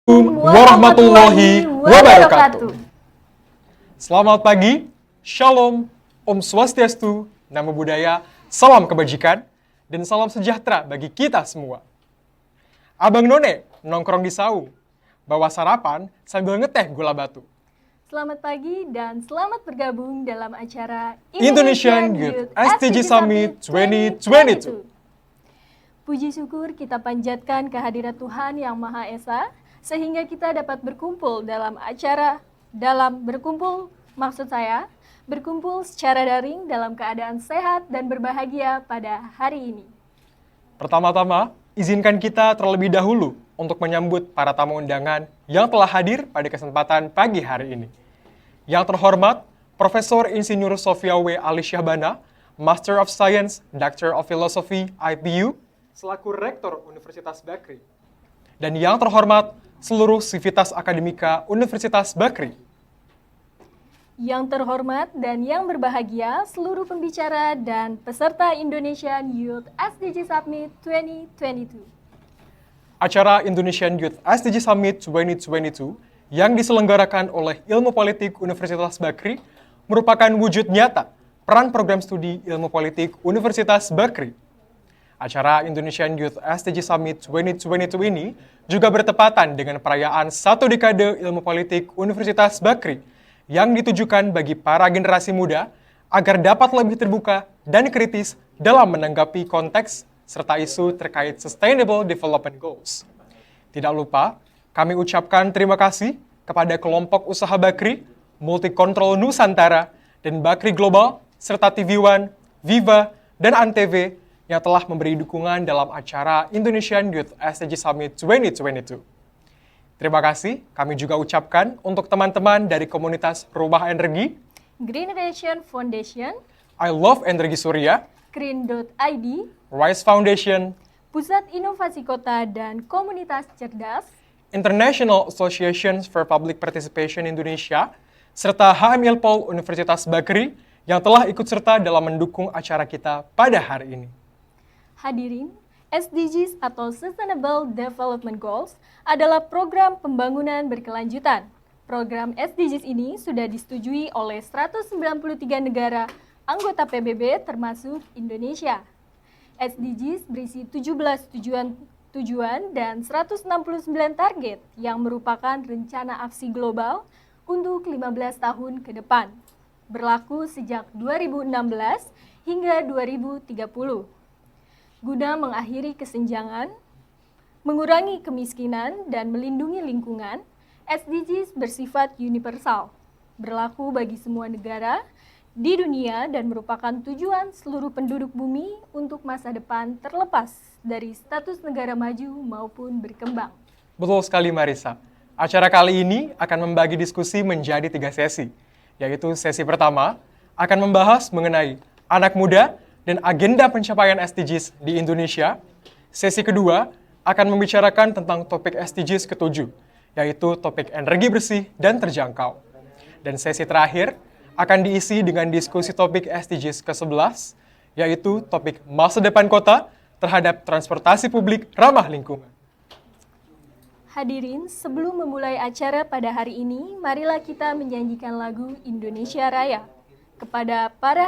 Warahmatullahi wabarakatuh. Selamat pagi, Shalom, Om Swastiastu, Namo Buddhaya, salam kebajikan, dan salam sejahtera bagi kita semua. Abang None nongkrong di saung, bawa sarapan sambil ngeteh gula batu. Selamat pagi dan selamat bergabung dalam acara Indonesian Youth SDG Summit 2022. Puji syukur kita panjatkan kehadirat Tuhan Yang Maha Esa, sehingga kita dapat berkumpul berkumpul secara daring dalam keadaan sehat dan berbahagia pada hari ini. Pertama-tama, izinkan kita terlebih dahulu untuk menyambut para tamu undangan yang telah hadir pada kesempatan pagi hari ini. Yang terhormat, Profesor Insinyur Sofia W. Alisyahbana, Master of Science, Doctor of Philosophy, IPU, selaku Rektor Universitas Bakri. Dan yang terhormat, seluruh Sivitas Akademika Universitas Bakri. Yang terhormat dan yang berbahagia, seluruh pembicara dan peserta Indonesian Youth SDG Summit 2022. Acara Indonesian Youth SDG Summit 2022 yang diselenggarakan oleh Ilmu Politik Universitas Bakri merupakan wujud nyata peran program studi Ilmu Politik Universitas Bakri. Acara Indonesian Youth SDG Summit 2022 ini juga bertepatan dengan perayaan 1 dekade Ilmu Politik Universitas Bakri yang ditujukan bagi para generasi muda agar dapat lebih terbuka dan kritis dalam menanggapi konteks serta isu terkait Sustainable Development Goals. Tidak lupa, kami ucapkan terima kasih kepada kelompok usaha Bakri, Multikontrol Nusantara, dan Bakri Global, serta TV One, Viva, dan Antv yang telah memberi dukungan dalam acara Indonesian Youth SDG Summit 2022. Terima kasih kami juga ucapkan untuk teman-teman dari komunitas Rumah Energi, Greeneration Foundation, I Love Energi Surya, Green.id, Rise Foundation, Pusat Inovasi Kota dan Komunitas Cerdas, International Associations for Public Participation Indonesia, serta HMIL Pol Universitas Bakri yang telah ikut serta dalam mendukung acara kita pada hari ini. Hadirin, SDGs atau Sustainable Development Goals adalah program pembangunan berkelanjutan. Program SDGs ini sudah disetujui oleh 193 negara anggota PBB termasuk Indonesia. SDGs berisi 17 tujuan dan 169 target yang merupakan rencana aksi global untuk 15 tahun ke depan, berlaku sejak 2016 hingga 2030. Guna mengakhiri kesenjangan, mengurangi kemiskinan, dan melindungi lingkungan, SDGs bersifat universal, berlaku bagi semua negara di dunia dan merupakan tujuan seluruh penduduk bumi untuk masa depan terlepas dari status negara maju maupun berkembang. Betul sekali Marisa. Acara kali ini akan membagi diskusi menjadi 3 sesi, yaitu sesi pertama akan membahas mengenai anak muda dan agenda pencapaian SDGs di Indonesia. Sesi kedua akan membicarakan tentang topik SDGs ke-7, yaitu topik energi bersih dan terjangkau. Dan sesi terakhir akan diisi dengan diskusi topik SDGs ke-11, yaitu topik masa depan kota terhadap transportasi publik ramah lingkungan. Hadirin, sebelum memulai acara pada hari ini, marilah kita menyanyikan lagu Indonesia Raya. Kepada para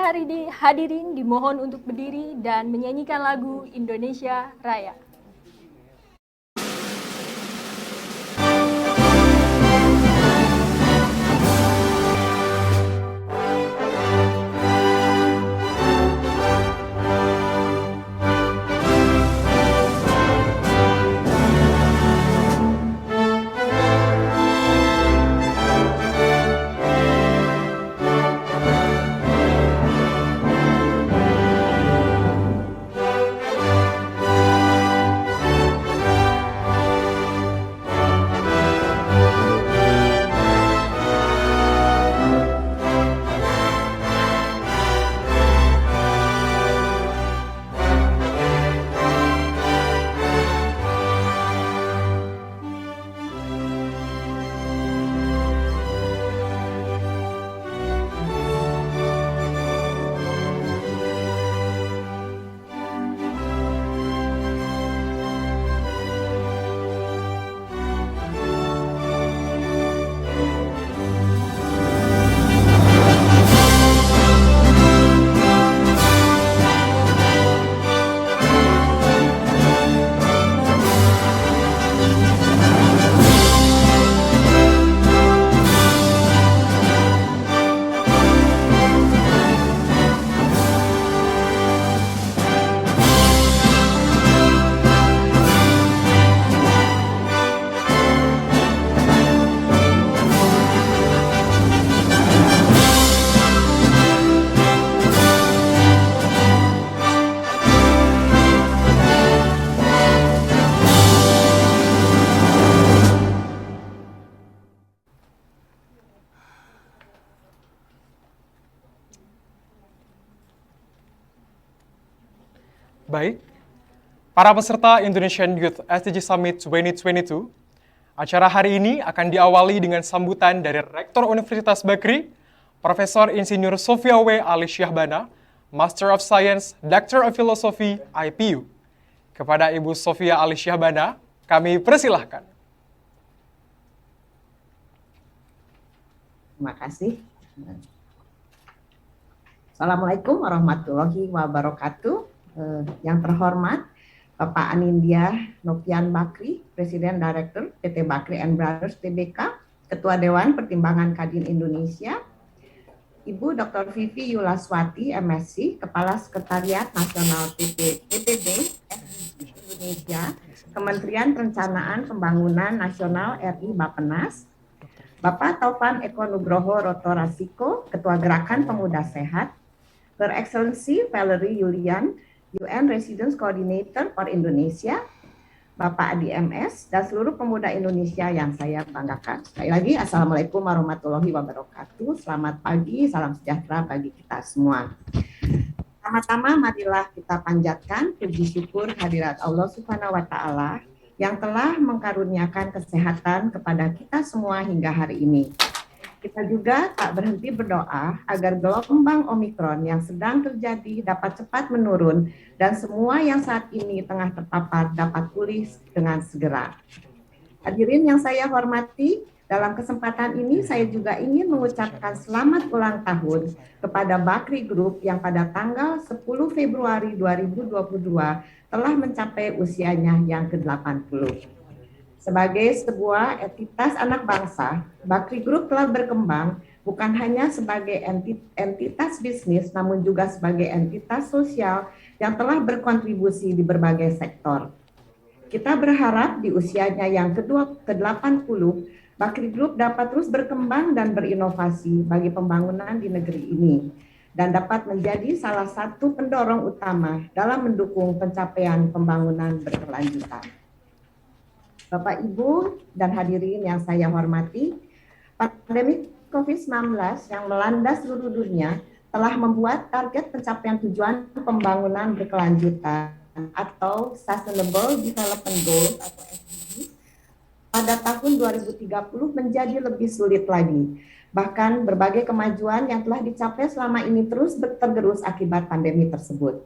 hadirin dimohon untuk berdiri dan menyanyikan lagu Indonesia Raya. Baik, para peserta Indonesian Youth SDG Summit 2022, acara hari ini akan diawali dengan sambutan dari Rektor Universitas Bakri, Profesor Insinyur Sofia W. Ali Syahbana, Master of Science, Doctor of Philosophy, IPU. Kepada Ibu Sofia Ali Syahbana, kami persilahkan. Terima kasih. Assalamualaikum warahmatullahi wabarakatuh. Yang terhormat Bapak Anindya Novian Bakri, Presiden Director PT Bakri and Brothers Tbk, Ketua Dewan Pertimbangan Kadin Indonesia, Ibu Dr. Vivi Yulaswati, MSc, Kepala Sekretariat Nasional PPB Indonesia, Kementerian Perencanaan Pembangunan Nasional RI Bappenas, Bapak Taufan Eko Nugroho Rotorasiko, Ketua Gerakan Pemuda Sehat, Her Excellency Valerie Julian, UN Residence Coordinator for Indonesia, Bapak Adi MS, dan seluruh pemuda Indonesia yang saya banggakan. Sekali lagi, Assalamualaikum warahmatullahi wabarakatuh. Selamat pagi, salam sejahtera bagi kita semua. Pertama-tama, marilah kita panjatkan puji syukur hadirat Allah Subhanahu wa Ta'ala yang telah mengkaruniakan kesehatan kepada kita semua hingga hari ini. Kita juga tak berhenti berdoa agar gelombang Omikron yang sedang terjadi dapat cepat menurun dan semua yang saat ini tengah terpapar dapat pulih dengan segera. Hadirin yang saya hormati, dalam kesempatan ini saya juga ingin mengucapkan selamat ulang tahun kepada Bakri Group yang pada tanggal 10 Februari 2022 telah mencapai usianya yang ke-80. Sebagai sebuah entitas anak bangsa, Bakri Group telah berkembang bukan hanya sebagai entitas bisnis, namun juga sebagai entitas sosial yang telah berkontribusi di berbagai sektor. Kita berharap di usianya yang ke-80, Bakri Group dapat terus berkembang dan berinovasi bagi pembangunan di negeri ini, dan dapat menjadi salah satu pendorong utama dalam mendukung pencapaian pembangunan berkelanjutan. Bapak, Ibu, dan hadirin yang saya hormati, pandemi COVID-19 yang melanda seluruh dunia telah membuat target pencapaian tujuan pembangunan berkelanjutan atau Sustainable Development Goals atau SDGs pada tahun 2030 menjadi lebih sulit lagi. Bahkan berbagai kemajuan yang telah dicapai selama ini terus tergerus akibat pandemi tersebut.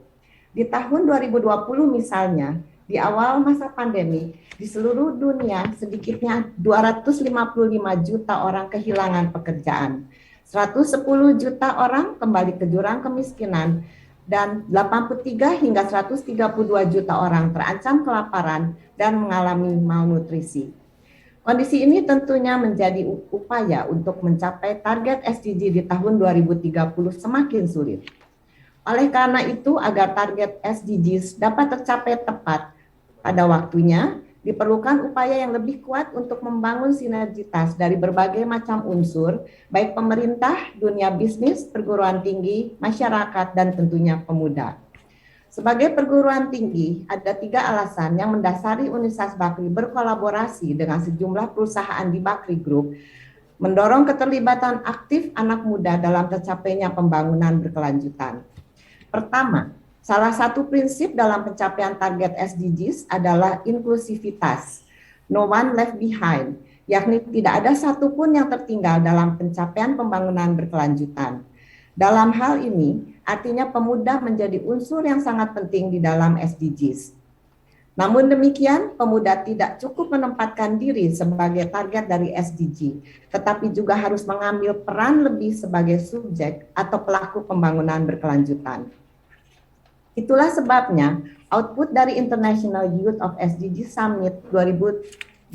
Di tahun 2020 misalnya, di awal masa pandemi, di seluruh dunia sedikitnya 255 juta orang kehilangan pekerjaan, 110 juta orang kembali ke jurang kemiskinan, dan 83 hingga 132 juta orang terancam kelaparan dan mengalami malnutrisi. Kondisi ini tentunya menjadi upaya untuk mencapai target SDG di tahun 2030 semakin sulit. Oleh karena itu, agar target SDGs dapat tercapai tepat pada waktunya, diperlukan upaya yang lebih kuat untuk membangun sinergitas dari berbagai macam unsur, baik pemerintah, dunia bisnis, perguruan tinggi, masyarakat, dan tentunya pemuda. Sebagai perguruan tinggi, ada 3 alasan yang mendasari Universitas Bakri berkolaborasi dengan sejumlah perusahaan di Bakri Group, mendorong keterlibatan aktif anak muda dalam tercapainya pembangunan berkelanjutan. Pertama, salah satu prinsip dalam pencapaian target SDGs adalah inklusivitas, no one left behind, yakni tidak ada satupun yang tertinggal dalam pencapaian pembangunan berkelanjutan. Dalam hal ini, artinya pemuda menjadi unsur yang sangat penting di dalam SDGs. Namun demikian, pemuda tidak cukup menempatkan diri sebagai target dari SDG, tetapi juga harus mengambil peran lebih sebagai subjek atau pelaku pembangunan berkelanjutan. Itulah sebabnya output dari International Youth of SDG Summit 2022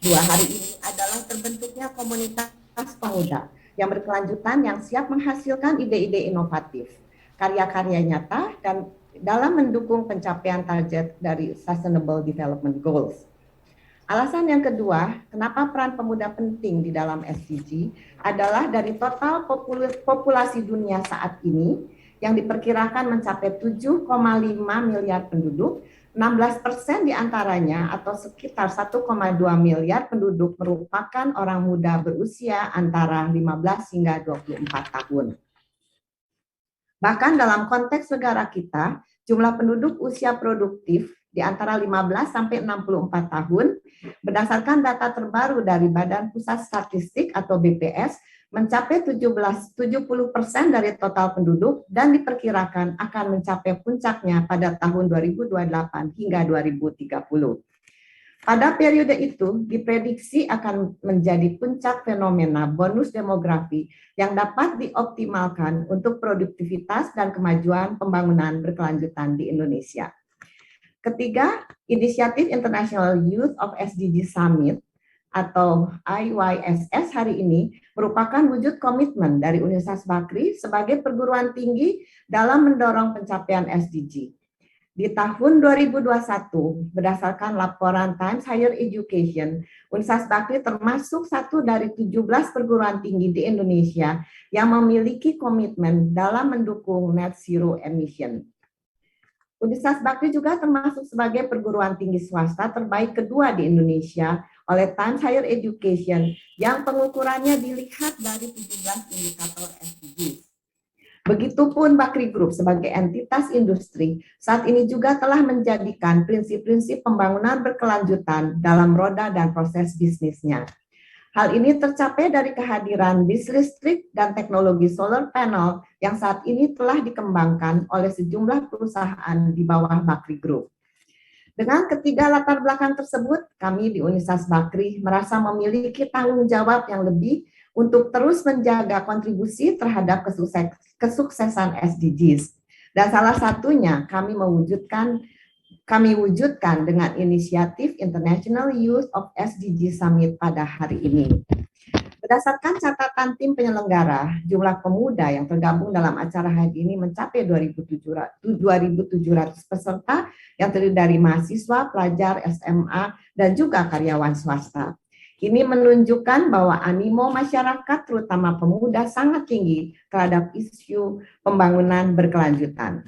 hari ini adalah terbentuknya komunitas pemuda yang berkelanjutan yang siap menghasilkan ide-ide inovatif, karya-karya nyata, dan dalam mendukung pencapaian target dari Sustainable Development Goals. Alasan yang kedua, kenapa peran pemuda penting di dalam SDG adalah dari total populasi dunia saat ini, yang diperkirakan mencapai 7,5 miliar penduduk, 16% diantaranya atau sekitar 1,2 miliar penduduk merupakan orang muda berusia antara 15 hingga 24 tahun. Bahkan dalam konteks negara kita, jumlah penduduk usia produktif di antara 15 sampai 64 tahun berdasarkan data terbaru dari Badan Pusat Statistik atau BPS mencapai 70% dari total penduduk dan diperkirakan akan mencapai puncaknya pada tahun 2028 hingga 2030. Pada periode itu diprediksi akan menjadi puncak fenomena bonus demografi yang dapat dioptimalkan untuk produktivitas dan kemajuan pembangunan berkelanjutan di Indonesia. Ketiga, inisiatif International Youth of SDG Summit atau IYSS hari ini merupakan wujud komitmen dari Universitas Bakri sebagai perguruan tinggi dalam mendorong pencapaian SDG. Di tahun 2021, berdasarkan laporan Times Higher Education, Universitas Bakri termasuk satu dari 17 perguruan tinggi di Indonesia yang memiliki komitmen dalam mendukung net zero emission. Universitas Bakri juga termasuk sebagai perguruan tinggi swasta terbaik kedua di Indonesia oleh Times Higher Education yang pengukurannya dilihat dari 17 indikator SDGs. Begitupun Bakri Group sebagai entitas industri saat ini juga telah menjadikan prinsip-prinsip pembangunan berkelanjutan dalam roda dan proses bisnisnya. Hal ini tercapai dari kehadiran bis listrik dan teknologi solar panel yang saat ini telah dikembangkan oleh sejumlah perusahaan di bawah Bakri Group. Dengan ketiga latar belakang tersebut, kami di Universitas Bakri merasa memiliki tanggung jawab yang lebih untuk terus menjaga kontribusi terhadap kesuksesan SDGs. Dan salah satunya kami wujudkan dengan inisiatif International Youth of SDG Summit pada hari ini. Berdasarkan catatan tim penyelenggara, jumlah pemuda yang tergabung dalam acara hari ini mencapai 2.700 peserta yang terdiri dari mahasiswa, pelajar, SMA, dan juga karyawan swasta. Ini menunjukkan bahwa animo masyarakat, terutama pemuda, sangat tinggi terhadap isu pembangunan berkelanjutan.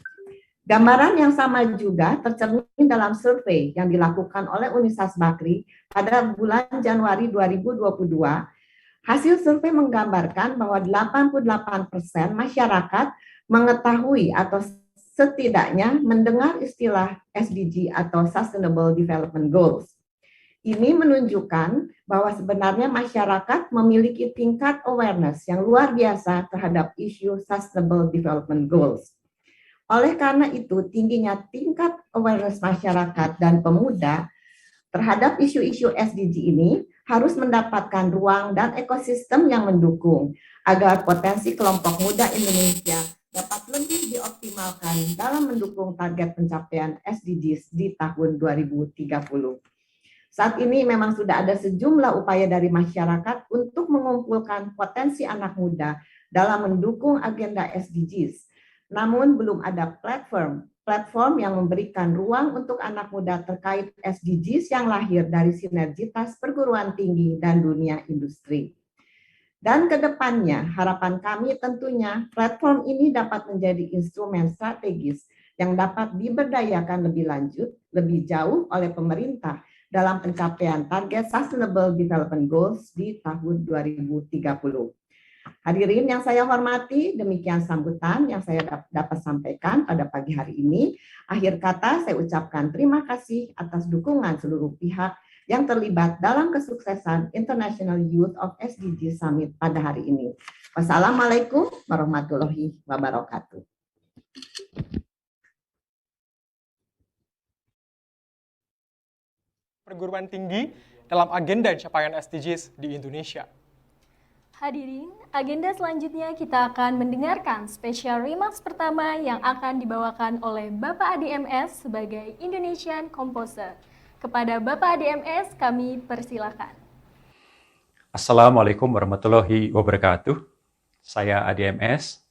Gambaran yang sama juga tercermin dalam survei yang dilakukan oleh Universitas Bakri pada bulan Januari 2022. Hasil survei menggambarkan bahwa 88% masyarakat mengetahui atau setidaknya mendengar istilah SDG atau Sustainable Development Goals. Ini menunjukkan bahwa sebenarnya masyarakat memiliki tingkat awareness yang luar biasa terhadap isu Sustainable Development Goals. Oleh karena itu, tingginya tingkat awareness masyarakat dan pemuda terhadap isu-isu SDG ini harus mendapatkan ruang dan ekosistem yang mendukung agar potensi kelompok muda Indonesia dapat lebih dioptimalkan dalam mendukung target pencapaian SDGs di tahun 2030. Saat ini memang sudah ada sejumlah upaya dari masyarakat untuk mengumpulkan potensi anak muda dalam mendukung agenda SDGs. Namun belum ada platform yang memberikan ruang untuk anak muda terkait SDGs yang lahir dari sinergitas perguruan tinggi dan dunia industri. Dan ke depannya, harapan kami tentunya platform ini dapat menjadi instrumen strategis yang dapat diberdayakan lebih lanjut, lebih jauh oleh pemerintah dalam pencapaian target Sustainable Development Goals di tahun 2030. Hadirin yang saya hormati, demikian sambutan yang saya dapat sampaikan pada pagi hari ini. Akhir kata saya ucapkan terima kasih atas dukungan seluruh pihak yang terlibat dalam kesuksesan International Youth of SDG Summit pada hari ini. Wassalamualaikum warahmatullahi wabarakatuh. Perguruan tinggi dalam agenda capaian SDGs di Indonesia. Hadirin, agenda selanjutnya kita akan mendengarkan special remarks pertama yang akan dibawakan oleh Bapak ADMS sebagai Indonesian Composer. Kepada Bapak ADMS kami persilakan. Assalamualaikum warahmatullahi wabarakatuh. Saya ADMS.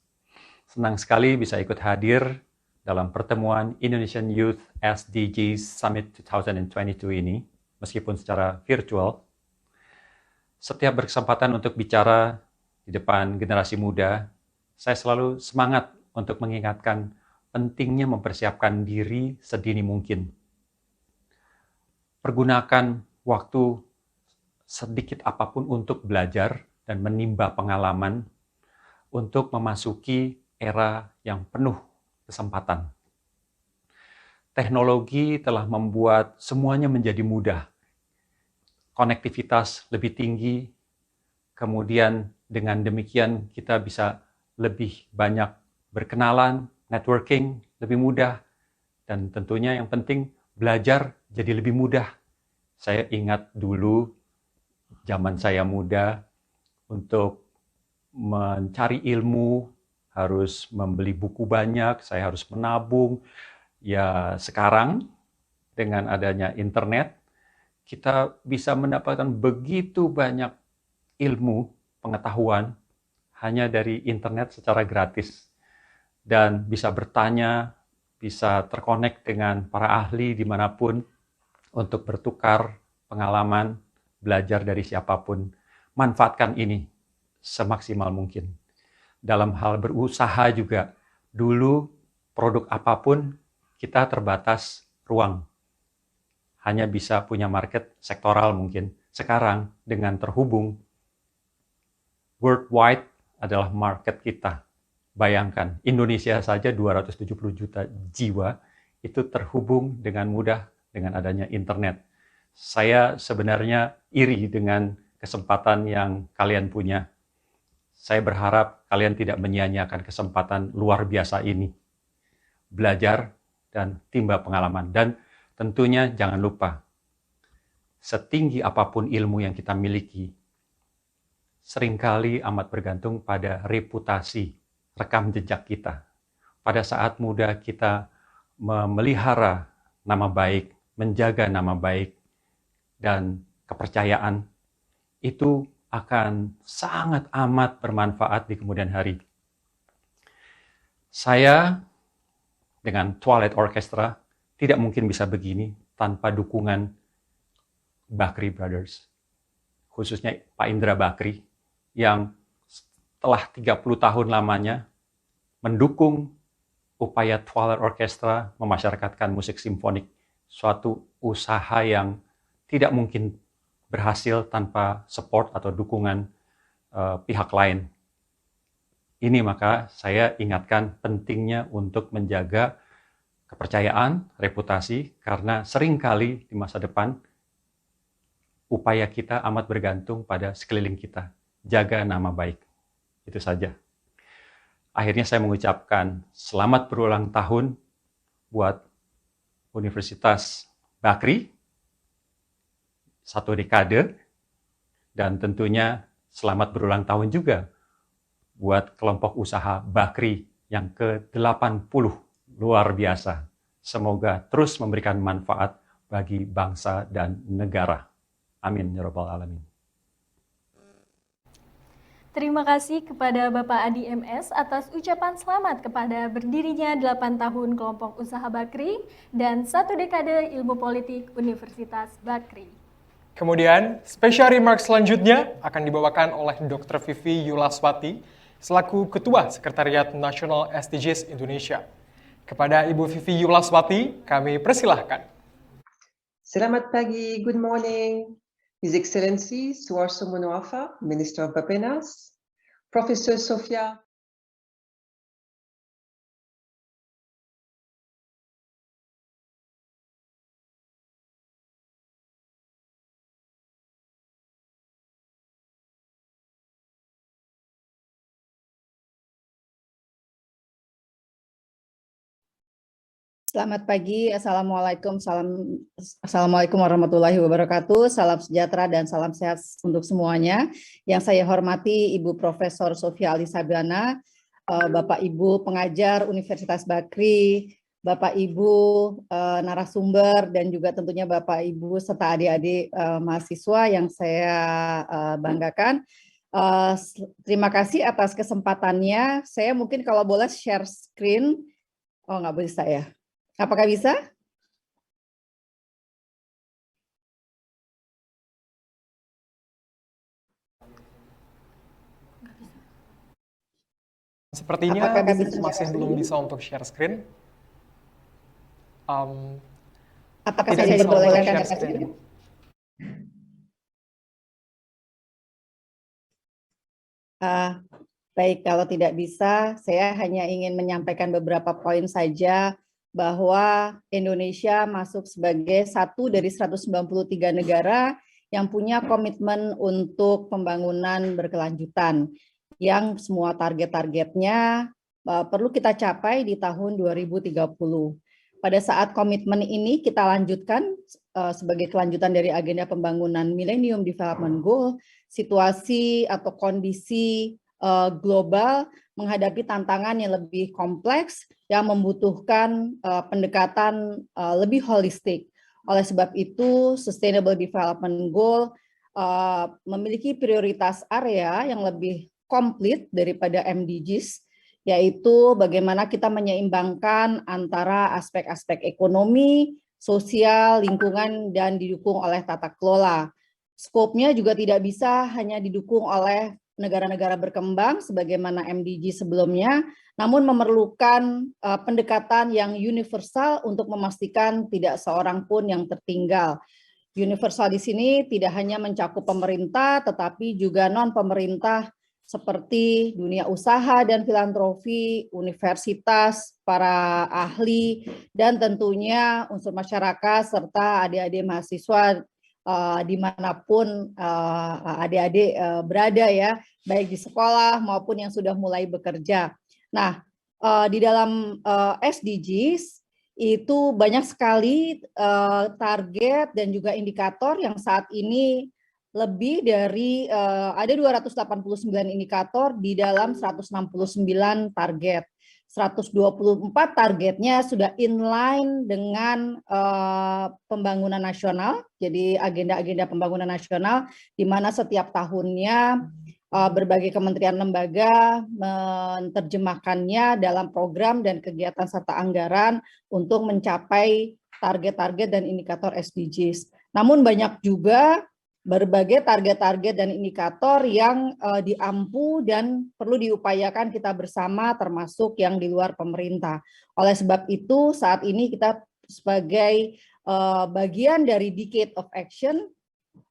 Senang sekali bisa ikut hadir dalam pertemuan Indonesian Youth SDGs Summit 2022 ini, meskipun secara virtual. Setiap berkesempatan untuk bicara di depan generasi muda, saya selalu semangat untuk mengingatkan pentingnya mempersiapkan diri sedini mungkin. Pergunakan waktu sedikit apapun untuk belajar dan menimba pengalaman untuk memasuki era yang penuh kesempatan. Teknologi telah membuat semuanya menjadi mudah. Konektivitas lebih tinggi, kemudian dengan demikian kita bisa lebih banyak berkenalan, networking lebih mudah, dan tentunya yang penting belajar jadi lebih mudah. Saya ingat dulu zaman saya muda, untuk mencari ilmu harus membeli buku banyak, saya harus menabung. Ya sekarang dengan adanya internet, kita bisa mendapatkan begitu banyak ilmu, pengetahuan hanya dari internet secara gratis. Dan bisa bertanya, bisa terkonek dengan para ahli dimanapun untuk bertukar pengalaman, belajar dari siapapun. Manfaatkan ini semaksimal mungkin. Dalam hal berusaha juga, dulu produk apapun kita terbatas ruang. Hanya bisa punya market sektoral mungkin. Sekarang dengan terhubung, worldwide adalah market kita. Bayangkan, Indonesia saja 270 juta jiwa itu terhubung dengan mudah dengan adanya internet. Saya sebenarnya iri dengan kesempatan yang kalian punya. Saya berharap kalian tidak menyia-nyiakan kesempatan luar biasa ini. Belajar dan timba pengalaman. Dan tentunya jangan lupa, setinggi apapun ilmu yang kita miliki, seringkali amat bergantung pada reputasi, rekam jejak kita. Pada saat muda kita memelihara nama baik, menjaga nama baik, dan kepercayaan, itu akan sangat amat bermanfaat di kemudian hari. Saya dengan Twilight Orchestra tidak mungkin bisa begini tanpa dukungan Bakri Brothers. Khususnya Pak Indra Bakri yang setelah 30 tahun lamanya mendukung upaya Twilight Orchestra memasyarakatkan musik simfonik, suatu usaha yang tidak mungkin berhasil tanpa support atau dukungan pihak lain. Ini maka saya ingatkan pentingnya untuk menjaga kepercayaan, reputasi, karena seringkali di masa depan upaya kita amat bergantung pada sekeliling kita. Jaga nama baik. Itu saja. Akhirnya saya mengucapkan selamat berulang tahun buat Universitas Bakri, 1 dekade, dan tentunya selamat berulang tahun juga buat kelompok usaha Bakri yang ke-80, luar biasa. Semoga terus memberikan manfaat bagi bangsa dan negara. Amin ya rabbal alamin. Terima kasih kepada Bapak Adi MS atas ucapan selamat kepada berdirinya 8 tahun kelompok usaha Bakri dan 1 dekade ilmu politik Universitas Bakri. Kemudian, special remarks selanjutnya akan dibawakan oleh Dr. Vivi Yulaswati selaku Ketua Sekretariat Nasional SDGs Indonesia. Kepada Ibu Vivi Yulaswati, kami persilahkan. Selamat pagi, good morning, His Excellency Suharto Monoarfa, Minister of Bappenas, Professor Sofia Selamat pagi, Assalamualaikum warahmatullahi wabarakatuh, salam sejahtera dan salam sehat untuk semuanya. Yang saya hormati Ibu Profesor Sofia Alisabiana, Bapak Ibu pengajar Universitas Bakri, Bapak Ibu narasumber, dan juga tentunya Bapak Ibu serta adik-adik mahasiswa yang saya banggakan. Terima kasih atas kesempatannya. Saya mungkin kalau boleh share screen, nggak bisa ya. Apakah bisa? Sepertinya masih belum bisa untuk share screen. Apakah tidak saya bisa untuk diperbolehkan share share screen? screen? Baik, kalau tidak bisa, saya hanya ingin menyampaikan beberapa poin saja bahwa Indonesia masuk sebagai satu dari 193 negara yang punya komitmen untuk pembangunan berkelanjutan, yang semua target-targetnya perlu kita capai di tahun 2030. Pada saat komitmen ini kita lanjutkan sebagai kelanjutan dari agenda pembangunan Millennium Development Goal, situasi atau kondisi global menghadapi tantangan yang lebih kompleks yang membutuhkan pendekatan lebih holistik. Oleh sebab itu, Sustainable Development Goal memiliki prioritas area yang lebih komplit daripada MDGs, yaitu bagaimana kita menyeimbangkan antara aspek-aspek ekonomi, sosial, lingkungan, dan didukung oleh tata kelola. Skopnya juga tidak bisa hanya didukung oleh negara-negara berkembang sebagaimana MDG sebelumnya, namun memerlukan pendekatan yang universal untuk memastikan tidak seorang pun yang tertinggal. Universal di sini tidak hanya mencakup pemerintah, tetapi juga non-pemerintah seperti dunia usaha dan filantropi, universitas, para ahli, dan tentunya unsur masyarakat serta adik-adik mahasiswa dimanapun adik-adik berada ya, baik di sekolah maupun yang sudah mulai bekerja. Nah, di dalam SDGs itu banyak sekali target dan juga indikator yang saat ini lebih dari ada 289 indikator di dalam 169 target. 124 targetnya sudah inline dengan pembangunan nasional, jadi agenda-agenda pembangunan nasional di mana setiap tahunnya berbagai kementerian lembaga menerjemahkannya dalam program dan kegiatan serta anggaran untuk mencapai target-target dan indikator SDGs. Namun banyak juga berbagai target-target dan indikator yang diampu dan perlu diupayakan kita bersama termasuk yang di luar pemerintah. Oleh sebab itu saat ini kita sebagai bagian dari Decade of Action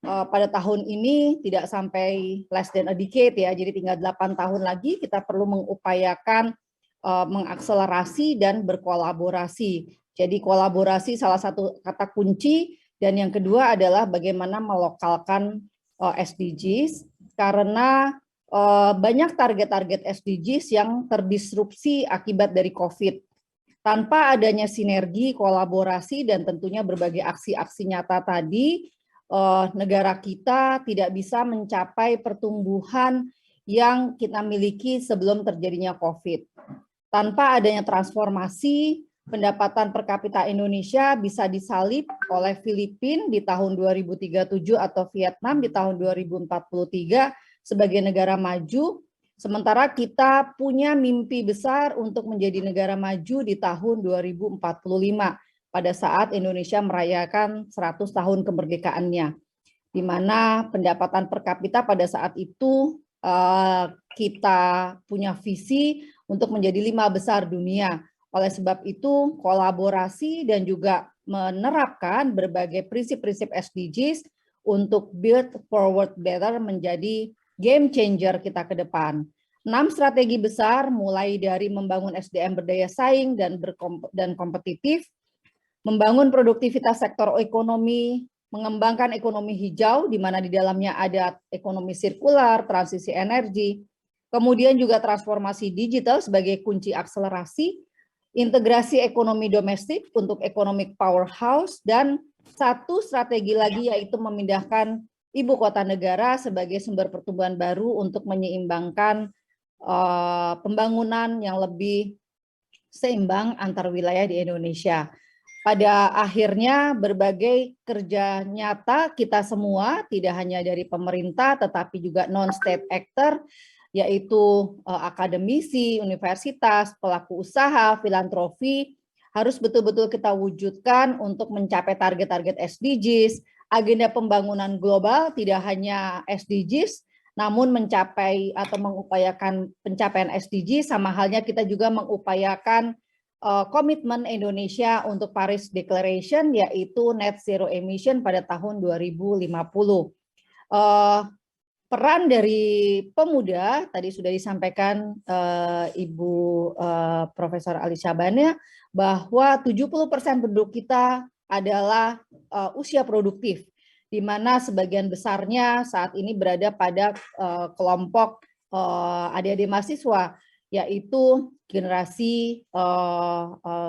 pada tahun ini tidak sampai less than a decade ya, jadi tinggal 8 tahun lagi kita perlu mengupayakan mengakselerasi dan berkolaborasi. Jadi kolaborasi salah satu kata kunci. Dan yang kedua adalah bagaimana melokalkan SDGs, karena banyak target-target SDGs yang terdisrupsi akibat dari COVID. Tanpa adanya sinergi, kolaborasi, dan tentunya berbagai aksi-aksi nyata tadi, negara kita tidak bisa mencapai pertumbuhan yang kita miliki sebelum terjadinya COVID. Tanpa adanya transformasi, pendapatan per kapita Indonesia bisa disalip oleh Filipina di tahun 2037 atau Vietnam di tahun 2043 sebagai negara maju, sementara kita punya mimpi besar untuk menjadi negara maju di tahun 2045 pada saat Indonesia merayakan 100 tahun kemerdekaannya, di mana pendapatan per kapita pada saat itu kita punya visi untuk menjadi 5 besar dunia. Oleh sebab itu, kolaborasi dan juga menerapkan berbagai prinsip-prinsip SDGs untuk build forward better menjadi game changer kita ke depan. 6 strategi besar mulai dari membangun SDM berdaya saing dan kompetitif, membangun produktivitas sektor ekonomi, mengembangkan ekonomi hijau di mana di dalamnya ada ekonomi sirkular, transisi energi, kemudian juga transformasi digital sebagai kunci akselerasi, integrasi ekonomi domestik untuk economic powerhouse, dan satu strategi lagi yaitu memindahkan ibu kota negara sebagai sumber pertumbuhan baru untuk menyeimbangkan pembangunan yang lebih seimbang antar wilayah di Indonesia. Pada akhirnya berbagai kerja nyata kita semua, tidak hanya dari pemerintah tetapi juga non-state actor, yaitu akademisi, universitas, pelaku usaha, filantropi, harus betul-betul kita wujudkan untuk mencapai target-target SDGs, agenda pembangunan global tidak hanya SDGs, namun mencapai atau mengupayakan pencapaian SDGs, sama halnya kita juga mengupayakan komitmen Indonesia untuk Paris Declaration, yaitu net zero emission pada tahun 2050. Peran dari pemuda tadi sudah disampaikan Ibu Profesor Ali Syabana bahwa 70% penduduk kita adalah usia produktif, di mana sebagian besarnya saat ini berada pada kelompok adik-adik mahasiswa, yaitu generasi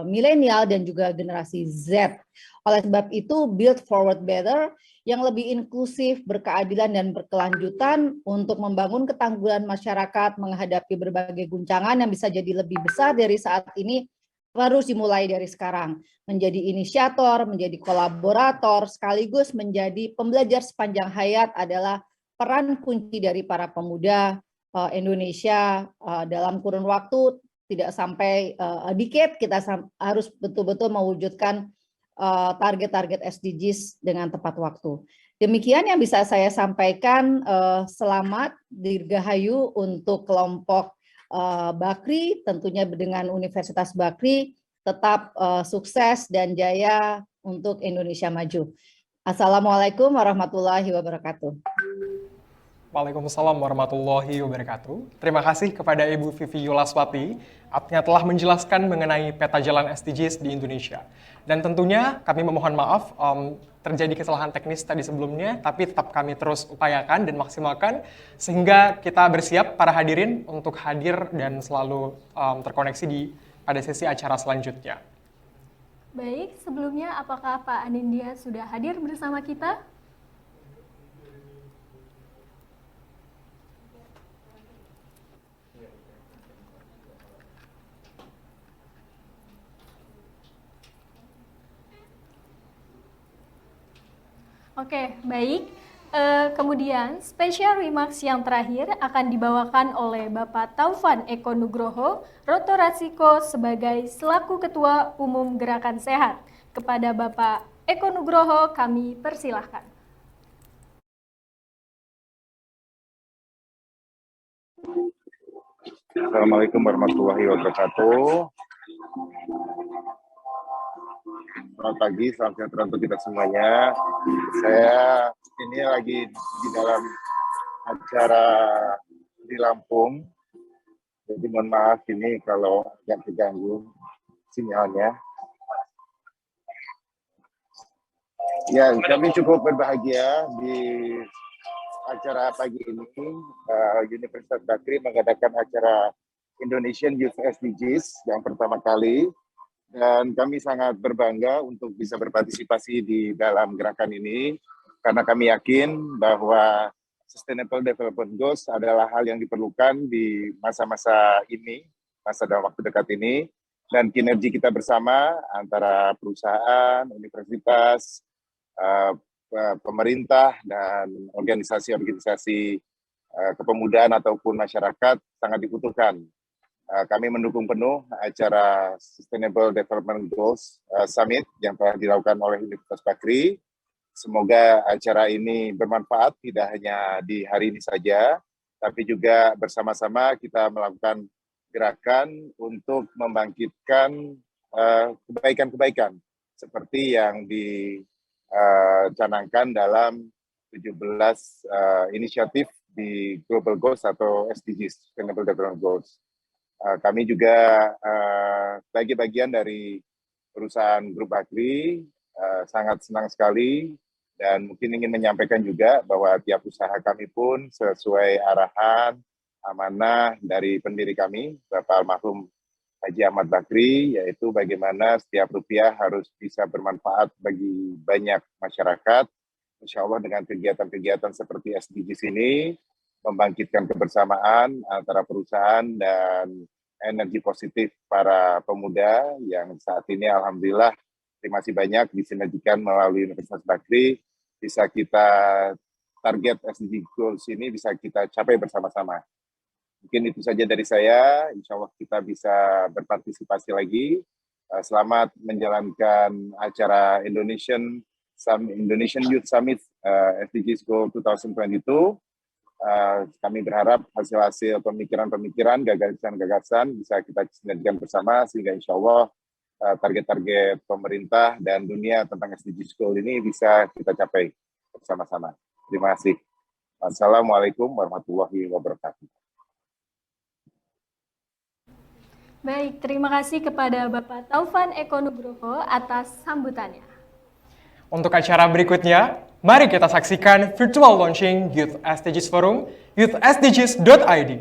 milenial dan juga generasi Z. Oleh sebab itu, Build Forward Better yang lebih inklusif, berkeadilan, dan berkelanjutan untuk membangun ketangguhan masyarakat menghadapi berbagai guncangan yang bisa jadi lebih besar dari saat ini, harus dimulai dari sekarang. Menjadi inisiator, menjadi kolaborator, sekaligus menjadi pembelajar sepanjang hayat adalah peran kunci dari para pemuda Indonesia dalam kurun waktu tidak sampai decade. Kita harus betul-betul mewujudkan target-target SDGs dengan tepat waktu. Demikian yang bisa saya sampaikan. Selamat dirgahayu untuk kelompok Bakri, tentunya dengan Universitas Bakri, tetap sukses dan jaya untuk Indonesia maju. Assalamualaikum warahmatullahi wabarakatuh. Waalaikumsalam warahmatullahi wabarakatuh. Terima kasih kepada Ibu Vivi Yulaswati yang telah menjelaskan mengenai peta jalan SDGs di Indonesia. Dan tentunya kami memohon maaf terjadi kesalahan teknis tadi sebelumnya, tapi tetap kami terus upayakan dan maksimalkan sehingga kita bersiap para hadirin untuk hadir dan selalu terkoneksi pada sesi acara selanjutnya. Baik, sebelumnya apakah Pak Anindya sudah hadir bersama kita? Oke, baik. Kemudian, special remarks yang terakhir akan dibawakan oleh Bapak Taufan Eko Nugroho, Roto Rasiko sebagai selaku Ketua Umum Gerakan Sehat. Kepada Bapak Eko Nugroho, kami persilahkan. Assalamualaikum warahmatullahi wabarakatuh. Selamat pagi, salam sejahtera untuk kita semuanya. Saya ini lagi di dalam acara di Lampung, jadi mohon maaf ini kalau agak terganggu sinyalnya. Ya, kami cukup berbahagia di acara pagi ini. Universitas Bakri mengadakan acara Indonesian Youth SDGs yang pertama kali. Dan kami sangat berbangga untuk bisa berpartisipasi di dalam gerakan ini, karena kami yakin bahwa Sustainable Development Goals adalah hal yang diperlukan di masa-masa ini, masa dalam waktu dekat ini, dan kinerja kita bersama antara perusahaan, universitas, pemerintah, dan organisasi-organisasi kepemudaan ataupun masyarakat sangat dibutuhkan. Kami mendukung penuh acara Sustainable Development Goals Summit yang telah dilakukan oleh Universitas Bakri. Semoga acara ini bermanfaat tidak hanya di hari ini saja, tapi juga bersama-sama kita melakukan gerakan untuk membangkitkan kebaikan-kebaikan seperti yang dicanangkan dalam 17 inisiatif di Global Goals atau SDGs, Sustainable Development Goals. Kami juga sebagai bagian dari perusahaan Grup Bakri sangat senang sekali dan mungkin ingin menyampaikan juga bahwa tiap usaha kami pun sesuai arahan, amanah dari pendiri kami, Bapak almarhum Haji Ahmad Bakri, yaitu bagaimana setiap rupiah harus bisa bermanfaat bagi banyak masyarakat. Insya Allah dengan kegiatan-kegiatan seperti SDGs ini, membangkitkan kebersamaan antara perusahaan dan energi positif para pemuda yang saat ini alhamdulillah terima kasih banyak disinergikan melalui Universitas Bakri, bisa kita target SDG Goals ini bisa kita capai bersama-sama. Mungkin itu saja dari saya, insya Allah kita bisa berpartisipasi lagi. Selamat menjalankan acara Indonesian Youth Summit SDGs Goal 2022. Kami berharap hasil-hasil pemikiran-pemikiran, gagasan-gagasan bisa kita sinergikan bersama sehingga insya Allah target-target pemerintah dan dunia tentang SDGs Goal ini bisa kita capai bersama-sama. Terima kasih. Assalamualaikum warahmatullahi wabarakatuh. Baik, terima kasih kepada Bapak Taufan Eko Nugroho atas sambutannya. Untuk acara berikutnya, mari kita saksikan virtual launching Youth SDGs Forum, youthsdgs.id.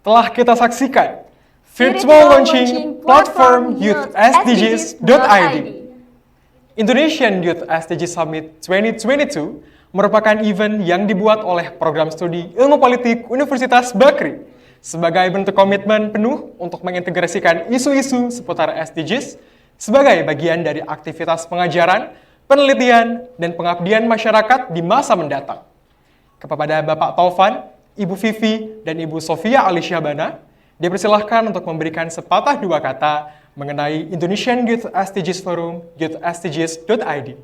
Telah kita saksikan virtual launching platform youthsdgs.id. Indonesian Youth SDGs Summit 2022 merupakan event yang dibuat oleh Program Studi Ilmu Politik Universitas Bakri sebagai bentuk komitmen penuh untuk mengintegrasikan isu-isu seputar SDGs sebagai bagian dari aktivitas pengajaran, penelitian, dan pengabdian masyarakat di masa mendatang. Kepada Bapak Taufan, Ibu Vivi, dan Ibu Sofia Alisyabana, dipersilahkan untuk memberikan sepatah dua kata mengenai Indonesian Youth SDGs Forum, youthsdgs.id.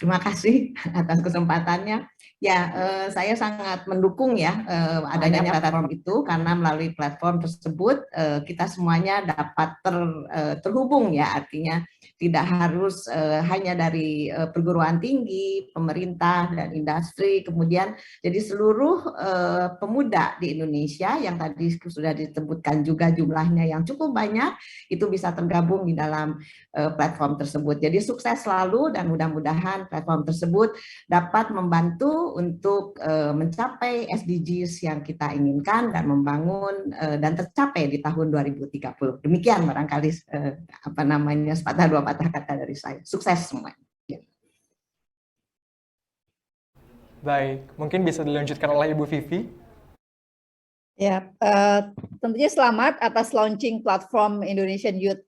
Terima kasih atas kesempatannya. Ya, saya sangat mendukung ya adanya platform itu, karena melalui platform tersebut kita semuanya dapat terhubung ya, artinya tidak harus hanya dari perguruan tinggi, pemerintah, dan industri, kemudian jadi seluruh pemuda di Indonesia yang tadi sudah disebutkan juga jumlahnya yang cukup banyak, itu bisa tergabung di dalam platform tersebut. Jadi sukses selalu dan mudah-mudahan platform tersebut dapat membantu untuk mencapai SDGs yang kita inginkan dan membangun dan tercapai di tahun 2030. Demikian barangkali sepatah dua patah kata dari saya. Sukses semua. Ya. Baik, mungkin bisa dilanjutkan oleh Ibu Vivi. Ya, tentunya selamat atas launching platform Indonesian Youth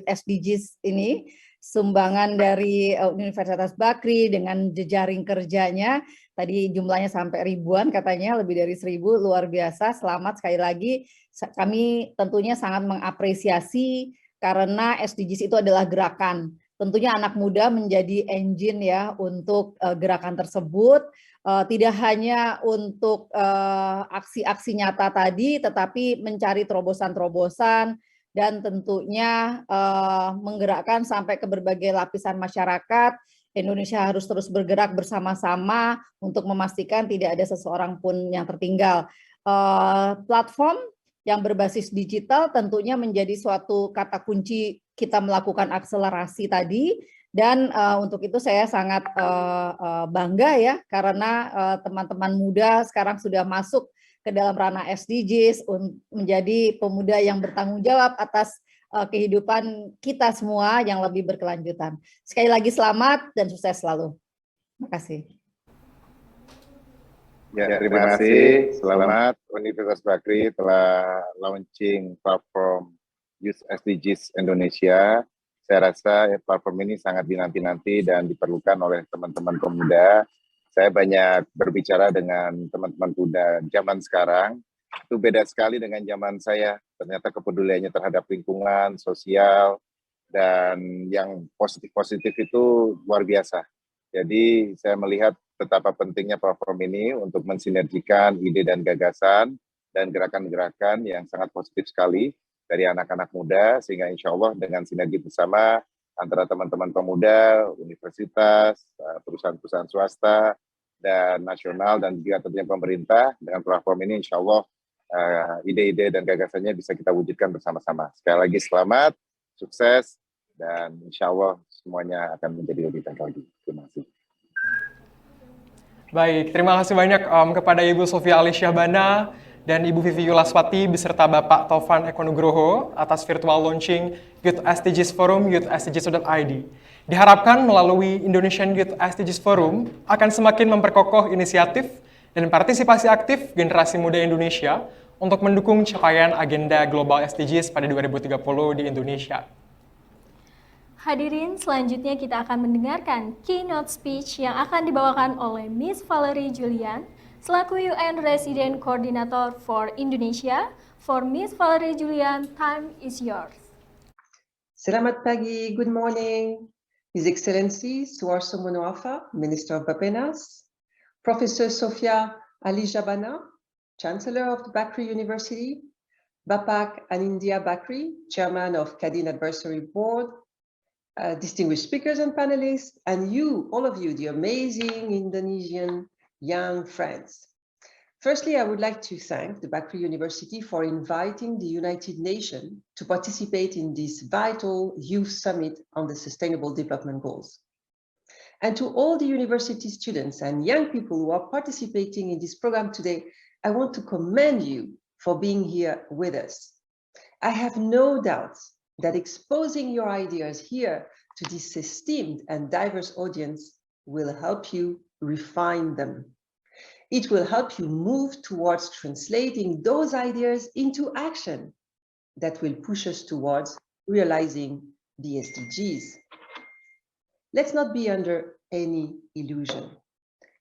SDGs ini, sumbangan dari Universitas Bakri dengan jejaring kerjanya. Tadi jumlahnya sampai ribuan katanya, lebih dari 1.000, luar biasa. Selamat sekali lagi. Kami tentunya sangat mengapresiasi karena SDGs itu adalah gerakan. Tentunya anak muda menjadi engine ya untuk gerakan tersebut. Tidak hanya untuk aksi-aksi nyata tadi, tetapi mencari terobosan-terobosan dan tentunya menggerakkan sampai ke berbagai lapisan masyarakat. Indonesia harus terus bergerak bersama-sama untuk memastikan tidak ada seseorang pun yang tertinggal. Platform yang berbasis digital tentunya menjadi suatu kata kunci kita melakukan akselerasi tadi. Dan untuk itu saya sangat bangga ya, karena teman-teman muda sekarang sudah masuk ke dalam ranah SDGs, menjadi pemuda yang bertanggung jawab atas kehidupan kita semua yang lebih berkelanjutan. Sekali lagi selamat dan sukses selalu. Terima kasih. Ya, terima kasih. Selamat Universitas Bakri telah launching platform Youth SDGs Indonesia. Saya rasa platform ini sangat dinanti-nanti dan diperlukan oleh teman-teman pemuda. Saya banyak berbicara dengan teman-teman muda zaman sekarang. Itu beda sekali dengan zaman saya. Ternyata kepeduliannya terhadap lingkungan, sosial, dan yang positif-positif itu luar biasa. Jadi saya melihat betapa pentingnya platform ini untuk mensinergikan ide dan gagasan dan gerakan-gerakan yang sangat positif sekali dari anak-anak muda, sehingga insya Allah dengan sinergi bersama antara teman-teman pemuda, universitas, perusahaan-perusahaan swasta, dan nasional, dan juga tentunya pemerintah, dengan platform ini insya Allah ide-ide dan gagasannya bisa kita wujudkan bersama-sama. Sekali lagi selamat, sukses, dan insya Allah semuanya akan menjadi lebih baik lagi. Terima kasih. Baik, terima kasih banyak kepada Ibu Sofia Alisyabana dan Ibu Vivi Yulaswati beserta Bapak Taufan Eko Nugroho atas virtual launching Youth SDGs Forum, youthsdgs.id. Diharapkan melalui Indonesian Youth SDGs Forum akan semakin memperkokoh inisiatif dan partisipasi aktif generasi muda Indonesia untuk mendukung capaian agenda global SDGs pada 2030 di Indonesia. Hadirin, selanjutnya kita akan mendengarkan keynote speech yang akan dibawakan oleh Miss Valerie Julian, selaku UN Resident Coordinator for Indonesia. For Miss Valerie Julian, time is yours. Selamat pagi, good morning. His Excellency Suharto Monoarfa, Minister of Bapenas, Professor Sofia Ali Jabana, Chancellor of the Bakri University, Bapak Anindya Bakri, Chairman of Kadin Advisory Board, distinguished speakers and panelists, and you, all of you, the amazing Indonesian young friends. Firstly, I would like to thank the Bakri University for inviting the United Nations to participate in this vital youth summit on the Sustainable Development Goals. And to all the university students and young people who are participating in this program today, I want to commend you for being here with us. I have no doubt that exposing your ideas here to this esteemed and diverse audience will help you refine them. It will help you move towards translating those ideas into action that will push us towards realizing the SDGs. Let's not be under any illusion.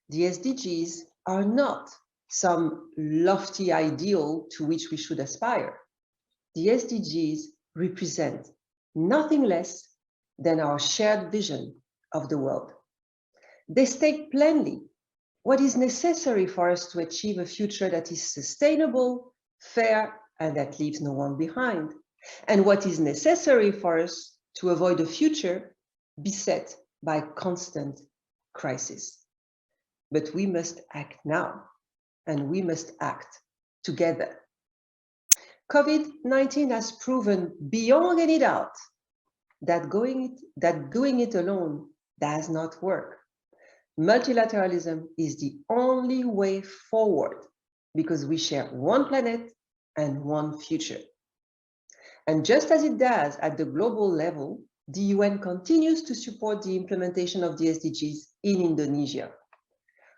The SDGs are not some lofty ideal to which we should aspire. The SDGs represent nothing less than our shared vision of the world. They state plainly what is necessary for us to achieve a future that is sustainable, fair, and that leaves no one behind, and what is necessary for us to avoid a future beset by constant crisis. But we must act now, and we must act together. COVID-19 has proven beyond any doubt that doing it alone does not work. Multilateralism is the only way forward because we share one planet and one future. And just as it does at the global level, the UN continues to support the implementation of the SDGs in Indonesia.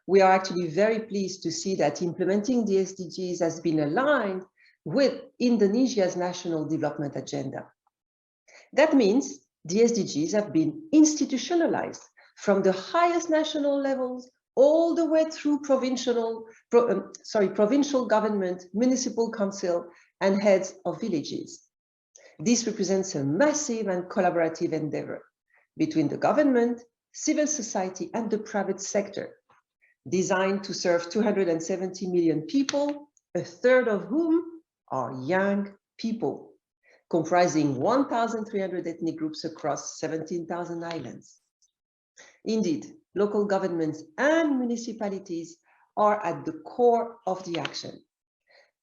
We are actually very pleased to see that implementing the SDGs has been aligned with Indonesia's national development agenda. That means the SDGs have been institutionalized from the highest national levels all the way through provincial government, municipal council, and heads of villages. This represents a massive and collaborative endeavor between the government, civil society, and the private sector, designed to serve 270 million people, a third of whom are young people, comprising 1,300 ethnic groups across 17,000 islands. Indeed, local governments and municipalities are at the core of the action.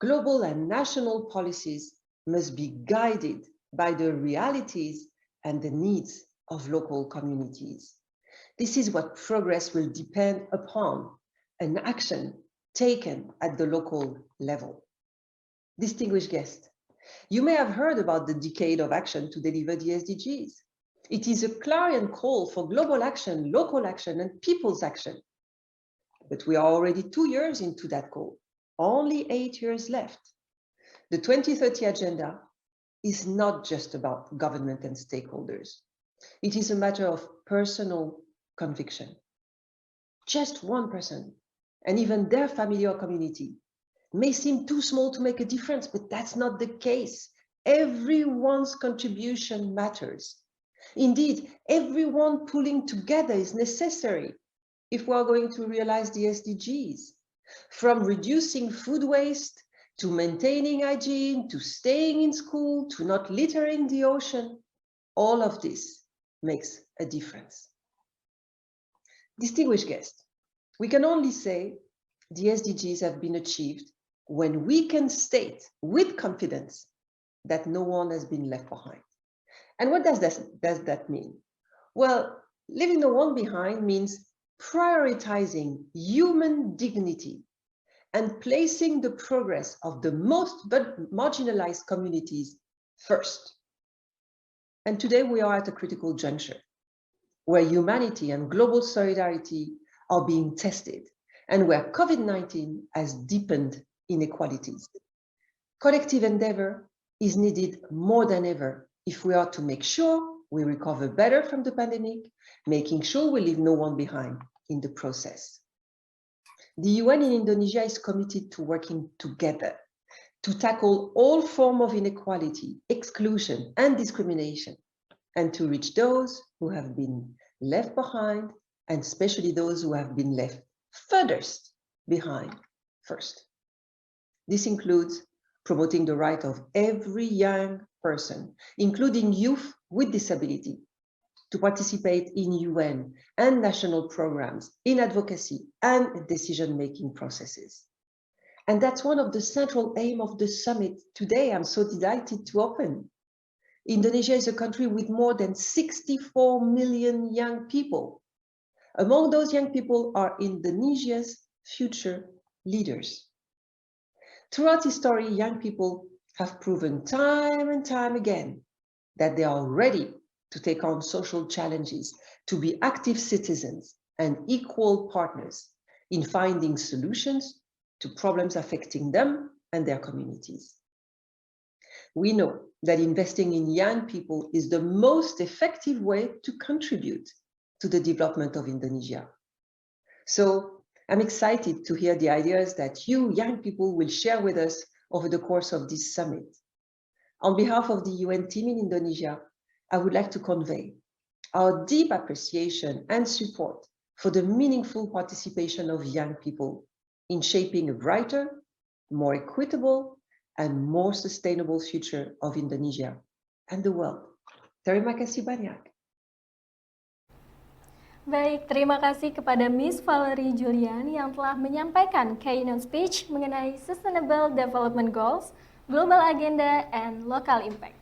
Global and national policies must be guided by the realities and the needs of local communities. This is what progress will depend upon, an action taken at the local level. Distinguished guests, you may have heard about the Decade of Action to deliver the SDGs. It is a clarion call for global action, local action, and people's action. But we are already 2 years into that call, only 8 years left. The 2030 Agenda is not just about government and stakeholders. It is a matter of personal conviction. Just one person, and even their family or community, may seem too small to make a difference, but that's not the case. Everyone's contribution matters. Indeed, everyone pulling together is necessary if we are going to realize the SDGs. From reducing food waste, to maintaining hygiene, to staying in school, to not littering the ocean, all of this makes a difference. Distinguished guests, we can only say the SDGs have been achieved when we can state with confidence that no one has been left behind. And what does that mean? Well, leaving no one behind means prioritizing human dignity and placing the progress of the most marginalized communities first. And today we are at a critical juncture where humanity and global solidarity are being tested and where COVID-19 has deepened inequalities. Collective endeavor is needed more than ever if we are to make sure we recover better from the pandemic, making sure we leave no one behind in the process. The UN in Indonesia is committed to working together to tackle all forms of inequality, exclusion, and discrimination, and to reach those who have been left behind, and especially those who have been left furthest behind first. This includes promoting the right of every young person, including youth with disability, to participate in UN and national programs, in advocacy and decision-making processes. And that's one of the central aims of the summit today. I'm so delighted to open. Indonesia is a country with more than 64 million young people. Among those young people are Indonesia's future leaders. Throughout history, young people have proven time and time again that they are ready to take on social challenges, to be active citizens and equal partners in finding solutions to problems affecting them and their communities. We know that investing in young people is the most effective way to contribute to the development of Indonesia. So I'm excited to hear the ideas that you young people will share with us over the course of this summit. On behalf of the UN team in Indonesia, I would like to convey our deep appreciation and support for the meaningful participation of young people in shaping a brighter, more equitable, and more sustainable future of Indonesia and the world. Terima kasih banyak. Baik, terima kasih kepada Miss Valerie Julian yang telah menyampaikan keynote speech mengenai Sustainable Development Goals, Global Agenda, and Local Impact.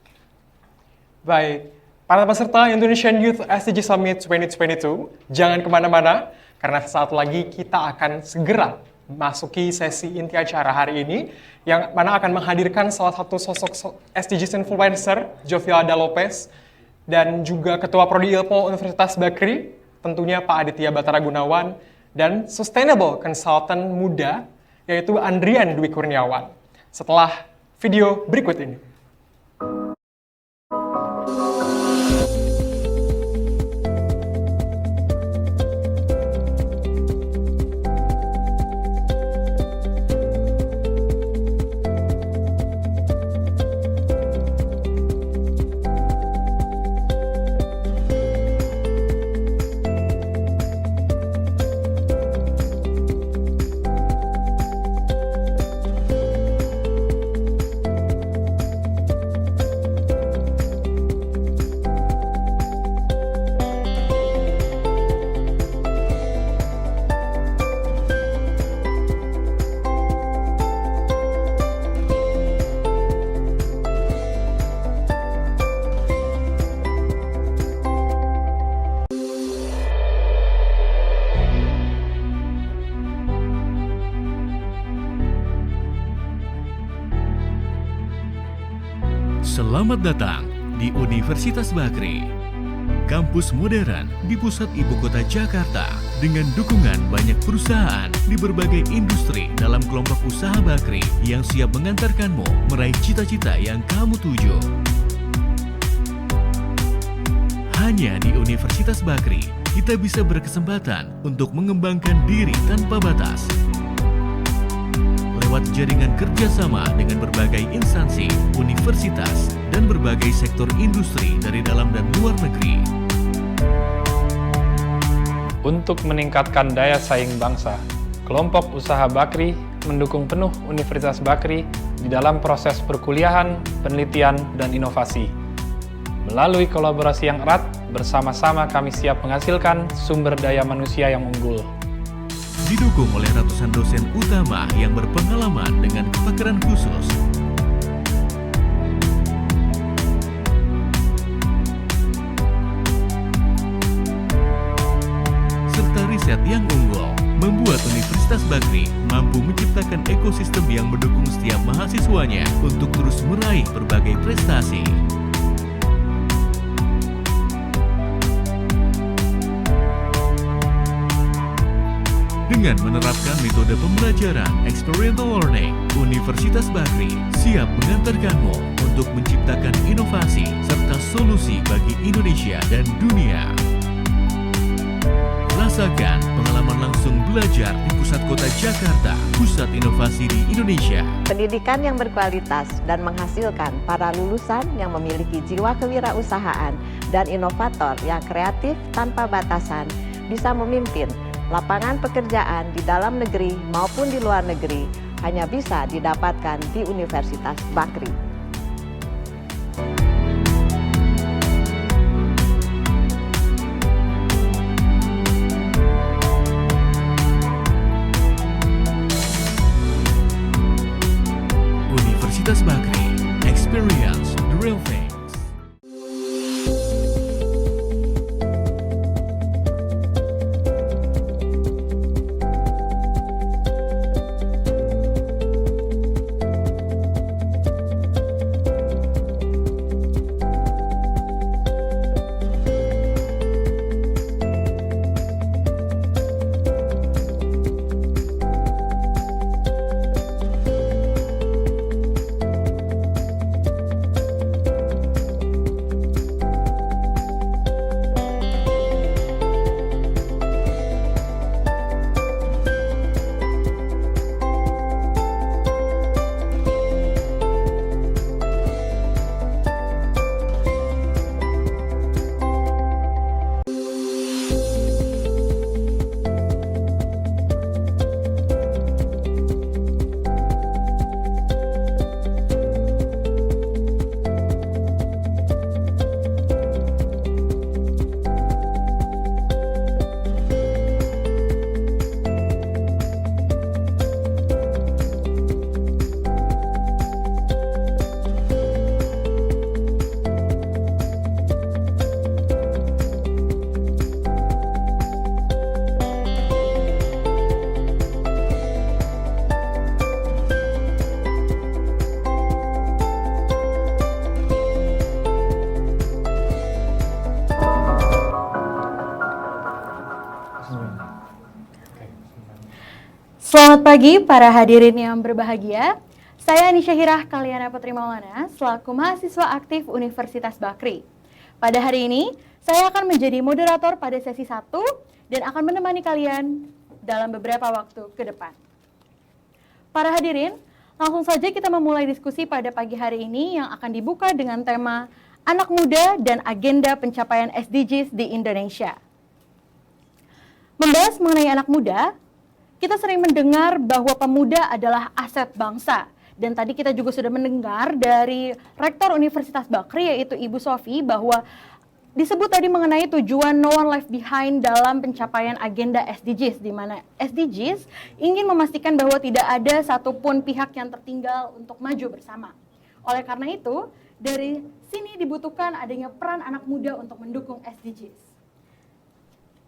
Baik, para peserta Indonesian Youth SDG Summit 2022, jangan kemana-mana, karena sesaat lagi kita akan segera masuki sesi inti acara hari ini, yang mana akan menghadirkan salah satu sosok SDGs influencer, Jovialda Lopez, dan juga Ketua Prodi Ilmu Universitas Bakri, tentunya Pak Aditya Batara Gunawan, dan Sustainable Consultant muda, yaitu Andrian Dwi Kurniawan. Setelah video berikut ini. Selamat datang di Universitas Bakri, kampus modern di pusat ibu kota Jakarta dengan dukungan banyak perusahaan di berbagai industri dalam kelompok usaha Bakri yang siap mengantarkanmu meraih cita-cita yang kamu tuju. Hanya di Universitas Bakri, kita bisa berkesempatan untuk mengembangkan diri tanpa batas. Lewat jaringan kerjasama dengan berbagai instansi, universitas, dan berbagai sektor industri dari dalam dan luar negeri. Untuk meningkatkan daya saing bangsa, kelompok usaha Bakri mendukung penuh Universitas Bakri di dalam proses perkuliahan, penelitian, dan inovasi. Melalui kolaborasi yang erat, bersama-sama kami siap menghasilkan sumber daya manusia yang unggul. Didukung oleh ratusan dosen utama yang berpengalaman dengan kepakaran khusus. Serta riset yang unggul, membuat Universitas Bakri mampu menciptakan ekosistem yang mendukung setiap mahasiswanya untuk terus meraih berbagai prestasi. Dengan menerapkan metode pembelajaran experiential learning, Universitas Bakri siap mengantarkanmu untuk menciptakan inovasi serta adalah solusi bagi Indonesia dan dunia. Rasakan pengalaman langsung belajar di Pusat Kota Jakarta, pusat inovasi di Indonesia. Pendidikan yang berkualitas dan menghasilkan para lulusan yang memiliki jiwa kewirausahaan dan inovator yang kreatif tanpa batasan bisa memimpin lapangan pekerjaan di dalam negeri maupun di luar negeri hanya bisa didapatkan di Universitas Bakri. Universitas Bakri, experience the real things. Selamat pagi para hadirin yang berbahagia. Saya Nisha Hirah Kaliana Putri Maulana, selaku mahasiswa aktif Universitas Bakri. Pada hari ini, saya akan menjadi moderator pada sesi 1 dan akan menemani kalian dalam beberapa waktu ke depan. Para hadirin, langsung saja kita memulai diskusi pada pagi hari ini yang akan dibuka dengan tema Anak Muda dan Agenda Pencapaian SDGs di Indonesia. Membahas mengenai anak muda, kita sering mendengar bahwa pemuda adalah aset bangsa. Dan tadi kita juga sudah mendengar dari Rektor Universitas Bakri, yaitu Ibu Sofi, bahwa disebut tadi mengenai tujuan No One Left Behind dalam pencapaian agenda SDGs, di mana SDGs ingin memastikan bahwa tidak ada satupun pihak yang tertinggal untuk maju bersama. Oleh karena itu, dari sini dibutuhkan adanya peran anak muda untuk mendukung SDGs.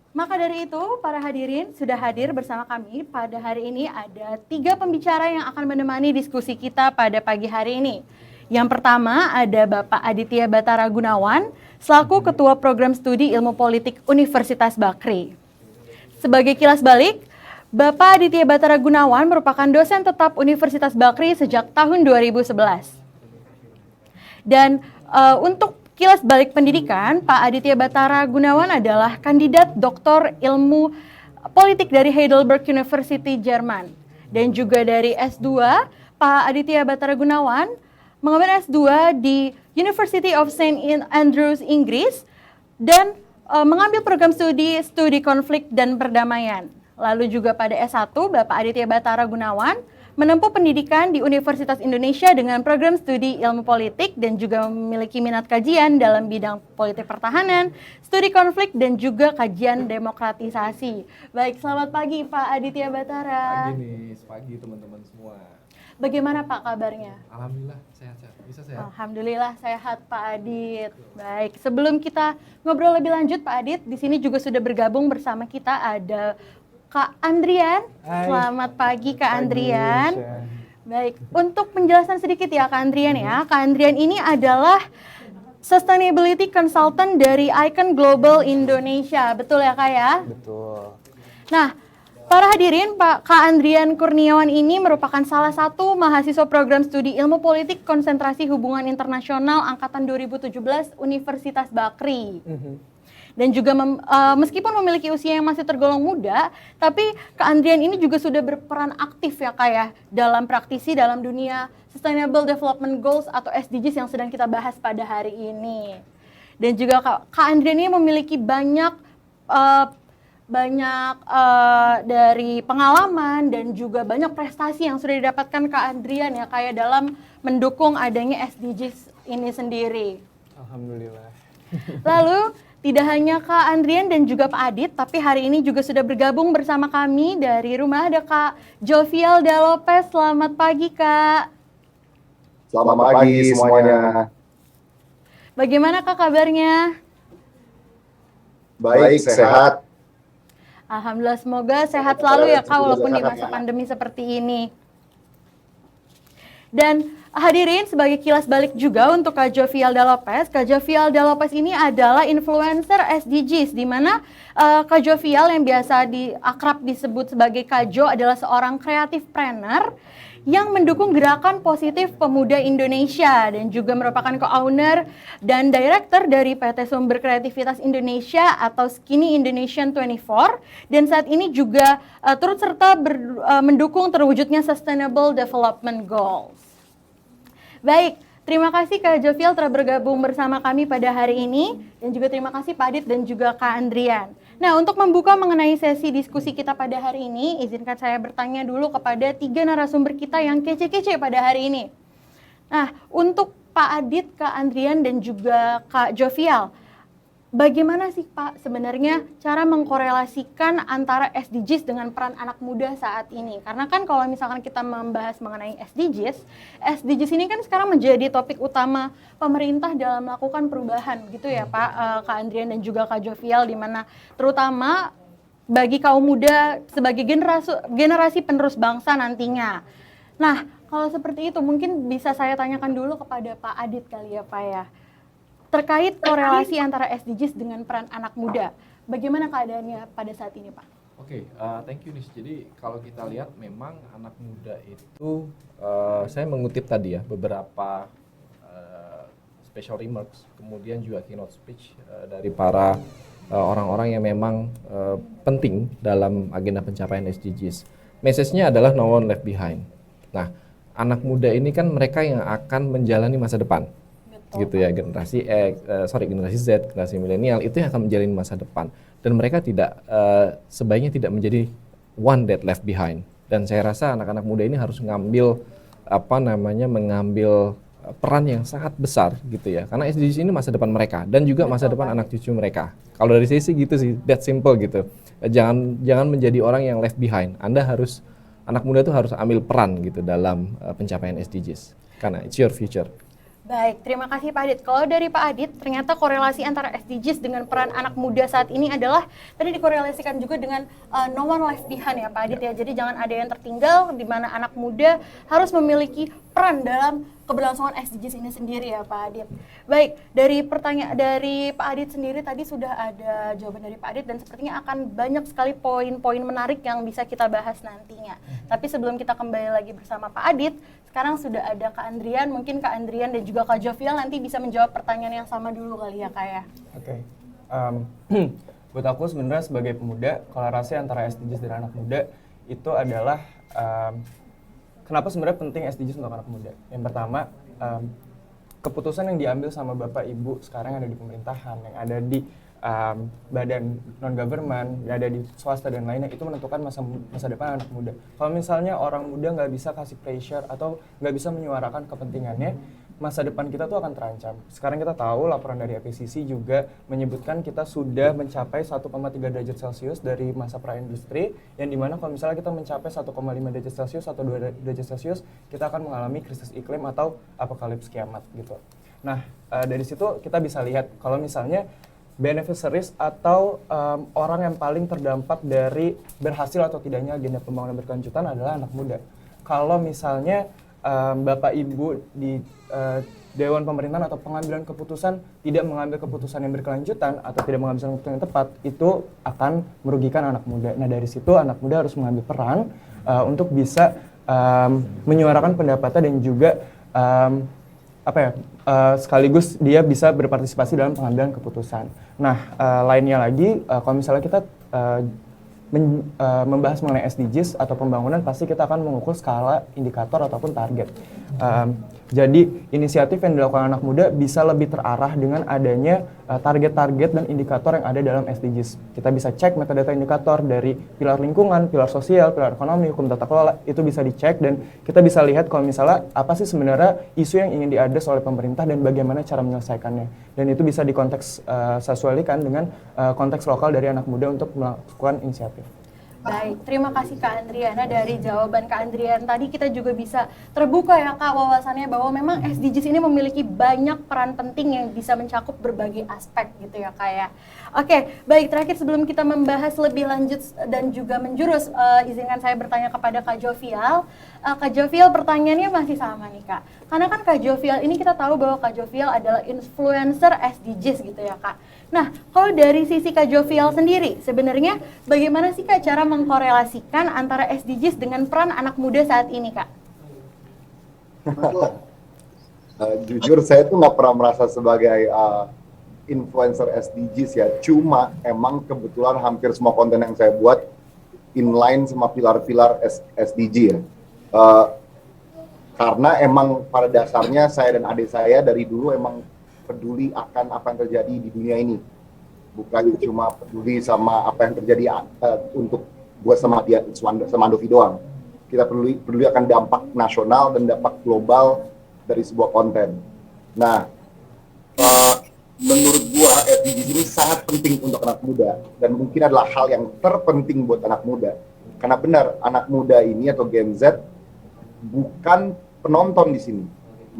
Maka dari itu, para hadirin sudah hadir bersama kami pada hari ini ada 3 pembicara yang akan menemani diskusi kita pada pagi hari ini. Yang pertama ada Bapak Aditya Batara Gunawan, selaku Ketua Program Studi Ilmu Politik Universitas Bakri. Sebagai kilas balik, Bapak Aditya Batara Gunawan merupakan dosen tetap Universitas Bakri sejak tahun 2011. Dan untuk kilas balik pendidikan, Pak Aditya Batara Gunawan adalah kandidat doktor ilmu politik dari Heidelberg University, Jerman. Dan juga dari S2, Pak Aditya Batara Gunawan mengambil S2 di University of St. Andrews, Inggris, dan mengambil program studi konflik dan perdamaian. Lalu juga pada S1, Bapak Aditya Batara Gunawan menempuh pendidikan di Universitas Indonesia dengan program studi ilmu politik dan juga memiliki minat kajian dalam bidang politik pertahanan, studi konflik, dan juga kajian demokratisasi. Baik, selamat pagi Pak Aditya Batara. Pagi nih, pagi teman-teman semua. Bagaimana Pak kabarnya? Alhamdulillah, sehat-sehat. Bisa sehat? Alhamdulillah sehat Pak Adit. Baik, sebelum kita ngobrol lebih lanjut Pak Adit, di sini juga sudah bergabung bersama kita ada Kak Andrian. Hai. Selamat pagi Kak Pagi, Andrian. Shan. Baik, untuk penjelasan sedikit ya Kak Andrian ya. Kak Andrian ini adalah Sustainability Consultant dari Icon Global Indonesia. Betul ya Kak ya? Betul. Nah, Para hadirin, Kak Andrian Kurniawan ini merupakan salah satu mahasiswa program studi Ilmu Politik Konsentrasi Hubungan Internasional Angkatan 2017 Universitas Bakri. Dan juga meskipun memiliki usia yang masih tergolong muda, tapi Kak Andrian ini juga sudah berperan aktif ya Kak ya, dalam praktisi dalam dunia Sustainable Development Goals atau SDGs yang sedang kita bahas pada hari ini. Dan juga Kak Andrian ini memiliki banyak dari pengalaman dan juga banyak prestasi yang sudah didapatkan Kak Andrian ya kayak dalam mendukung adanya SDGs ini sendiri. Alhamdulillah. Lalu tidak hanya Kak Andrian dan juga Pak Adit, tapi hari ini juga sudah bergabung bersama kami dari rumah ada Kak Jovialda Lopez. Selamat pagi Kak. Selamat pagi semuanya. Bagaimana Kak kabarnya? Baik, sehat. Alhamdulillah, semoga sehat selalu ya Kak, walaupun di masa pandemi seperti ini. Dan hadirin, sebagai kilas balik juga untuk Kak Jovialda Lopez. Kak Jovialda Lopez ini adalah influencer SDGs, di mana Kak Jovial yang biasa akrab disebut sebagai Kak Jo adalah seorang kreatif planner yang mendukung gerakan positif pemuda Indonesia dan juga merupakan co-owner dan director dari PT Sumber Kreativitas Indonesia atau Skinny Indonesian 24 dan saat ini juga turut serta mendukung terwujudnya Sustainable Development Goals. Baik, terima kasih Kak Jovial telah bergabung bersama kami pada hari ini dan juga terima kasih Pak Adit dan juga Kak Andrian. Nah, untuk membuka mengenai sesi diskusi kita pada hari ini, izinkan saya bertanya dulu kepada 3 narasumber kita yang kece-kece pada hari ini. Nah, untuk Pak Adit, Kak Andrian, dan juga Kak Jovial, bagaimana sih Pak sebenarnya cara mengkorelasikan antara SDGs dengan peran anak muda saat ini? Karena kan kalau misalkan kita membahas mengenai SDGs ini kan sekarang menjadi topik utama pemerintah dalam melakukan perubahan gitu ya Pak, Kak Andrian dan juga Kak Jovial, di mana terutama bagi kaum muda sebagai generasi penerus bangsa nantinya. Nah, kalau seperti itu mungkin bisa saya tanyakan dulu kepada Pak Adit kali ya Pak ya. Terkait korelasi antara SDGs dengan peran anak muda, bagaimana keadaannya pada saat ini, Pak? Oke, thank you Nis. Jadi kalau kita lihat memang anak muda itu, saya mengutip tadi ya beberapa special remarks, kemudian juga keynote speech dari para orang-orang yang memang penting dalam agenda pencapaian SDGs. Message-nya adalah no one left behind. Nah, anak muda ini kan mereka yang akan menjalani masa depan. Gitu ya, generasi Z, generasi milenial itu yang akan menjalani masa depan dan mereka sebaiknya tidak menjadi one that left behind. Dan saya rasa anak-anak muda ini harus mengambil peran yang sangat besar gitu ya, karena SDGs ini masa depan mereka dan juga masa depan anak cucu mereka. Kalau dari saya sih gitu sih, that simple gitu. Jangan menjadi orang yang left behind. Anak muda itu harus ambil peran gitu dalam pencapaian SDGs karena it's your future. Baik, terima kasih Pak Adit. Kalau dari Pak Adit, ternyata korelasi antara SDGs dengan peran anak muda saat ini adalah tadi dikorelasikan juga dengan no one left behind ya Pak Adit ya. Jadi jangan ada yang tertinggal, di mana anak muda harus memiliki peran dalam keberlangsungan SDGs ini sendiri ya Pak Adit. Baik, dari Pak Adit sendiri tadi sudah ada jawaban dari Pak Adit dan sepertinya akan banyak sekali poin-poin menarik yang bisa kita bahas nantinya. Tapi sebelum kita kembali lagi bersama Pak Adit, sekarang sudah ada Kak Andrian, mungkin Kak Andrian dan juga Kak Jovial nanti bisa menjawab pertanyaan yang sama dulu kali ya Kak ya. Oke. Buat aku sebenarnya sebagai pemuda, korelasi antara SDGs dan anak muda itu adalah kenapa sebenarnya penting SDGs untuk anak muda. Yang pertama, keputusan yang diambil sama Bapak Ibu sekarang yang ada di pemerintahan, yang ada di badan non-government, yang ada di swasta dan lainnya, itu menentukan masa depan anak muda. Kalau misalnya orang muda nggak bisa kasih pressure atau nggak bisa menyuarakan kepentingannya, masa depan kita tuh akan terancam. Sekarang kita tahu laporan dari IPCC juga menyebutkan kita sudah mencapai 1,3 derajat Celcius dari masa praindustri, yang dimana kalau misalnya kita mencapai 1,5 derajat Celcius atau 2 derajat Celcius, kita akan mengalami krisis iklim atau apokalips kiamat gitu. Nah, dari situ kita bisa lihat kalau misalnya beneficiaries atau orang yang paling terdampak dari berhasil atau tidaknya agenda pembangunan berkelanjutan adalah anak muda. Kalau misalnya Bapak Ibu Dewan Pemerintahan atau pengambilan keputusan tidak mengambil keputusan yang berkelanjutan atau tidak mengambil keputusan yang tepat, itu akan merugikan anak muda. Nah, dari situ anak muda harus mengambil peran untuk bisa menyuarakan pendapatnya dan juga sekaligus dia bisa berpartisipasi dalam pengambilan keputusan. Nah, lainnya lagi, kalau misalnya kita membahas mengenai SDGs atau pembangunan, pasti kita akan mengukur skala, indikator ataupun target. Jadi inisiatif yang dilakukan anak muda bisa lebih terarah dengan adanya target-target dan indikator yang ada dalam SDGs. Kita bisa cek metadata indikator dari pilar lingkungan, pilar sosial, pilar ekonomi, hukum tata kelola, itu bisa dicek dan kita bisa lihat kalau misalnya apa sih sebenarnya isu yang ingin diadres oleh pemerintah dan bagaimana cara menyelesaikannya. Dan itu bisa dikonteks sesuaikan dengan konteks lokal dari anak muda untuk melakukan inisiatif. Baik, terima kasih Kak Andriana. Dari jawaban Kak Andriana tadi kita juga bisa terbuka ya Kak wawasannya bahwa memang SDGs ini memiliki banyak peran penting yang bisa mencakup berbagai aspek gitu ya Kak ya. Oke, baik, terakhir sebelum kita membahas lebih lanjut dan juga menjurus, izinkan saya bertanya kepada Kak Jovial. Kak Jovial, pertanyaannya masih sama nih Kak. Karena kan Kak Jovial ini kita tahu bahwa Kak Jovial adalah influencer SDGs gitu ya Kak. Nah, kalau dari sisi Kak Jovial sendiri, sebenarnya bagaimana sih Kak cara mengkorelasikan antara SDGs dengan peran anak muda saat ini Kak? Jujur saya tuh nggak pernah merasa sebagai influencer SDGs ya, cuma emang kebetulan hampir semua konten yang saya buat inline sama pilar-pilar SDG ya. Karena emang pada dasarnya saya dan adik saya dari dulu emang peduli akan apa yang terjadi di dunia ini, bukan cuma peduli sama apa yang terjadi untuk gue sama dia sama Andovi doang. Kita peduli akan dampak nasional dan dampak global dari sebuah konten. Nah, menurut gue SDGs ini sangat penting untuk anak muda dan mungkin adalah hal yang terpenting buat anak muda. Karena benar, anak muda ini atau Gen Z bukan penonton di sini.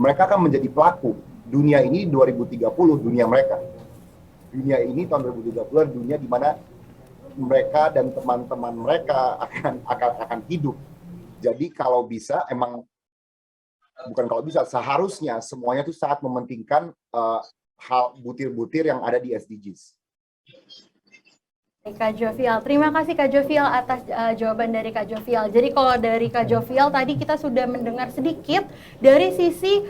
Mereka akan menjadi pelaku. Dunia ini 2030 dunia mereka. Dunia ini tahun 2030 dunia di mana mereka dan teman-teman mereka akan hidup. Jadi kalau bisa seharusnya semuanya tuh sangat mementingkan hal butir-butir yang ada di SDGs. Kak Jovial, terima kasih Kak Jovial atas jawaban dari Kak Jovial. Jadi kalau dari Kak Jovial tadi kita sudah mendengar sedikit dari sisi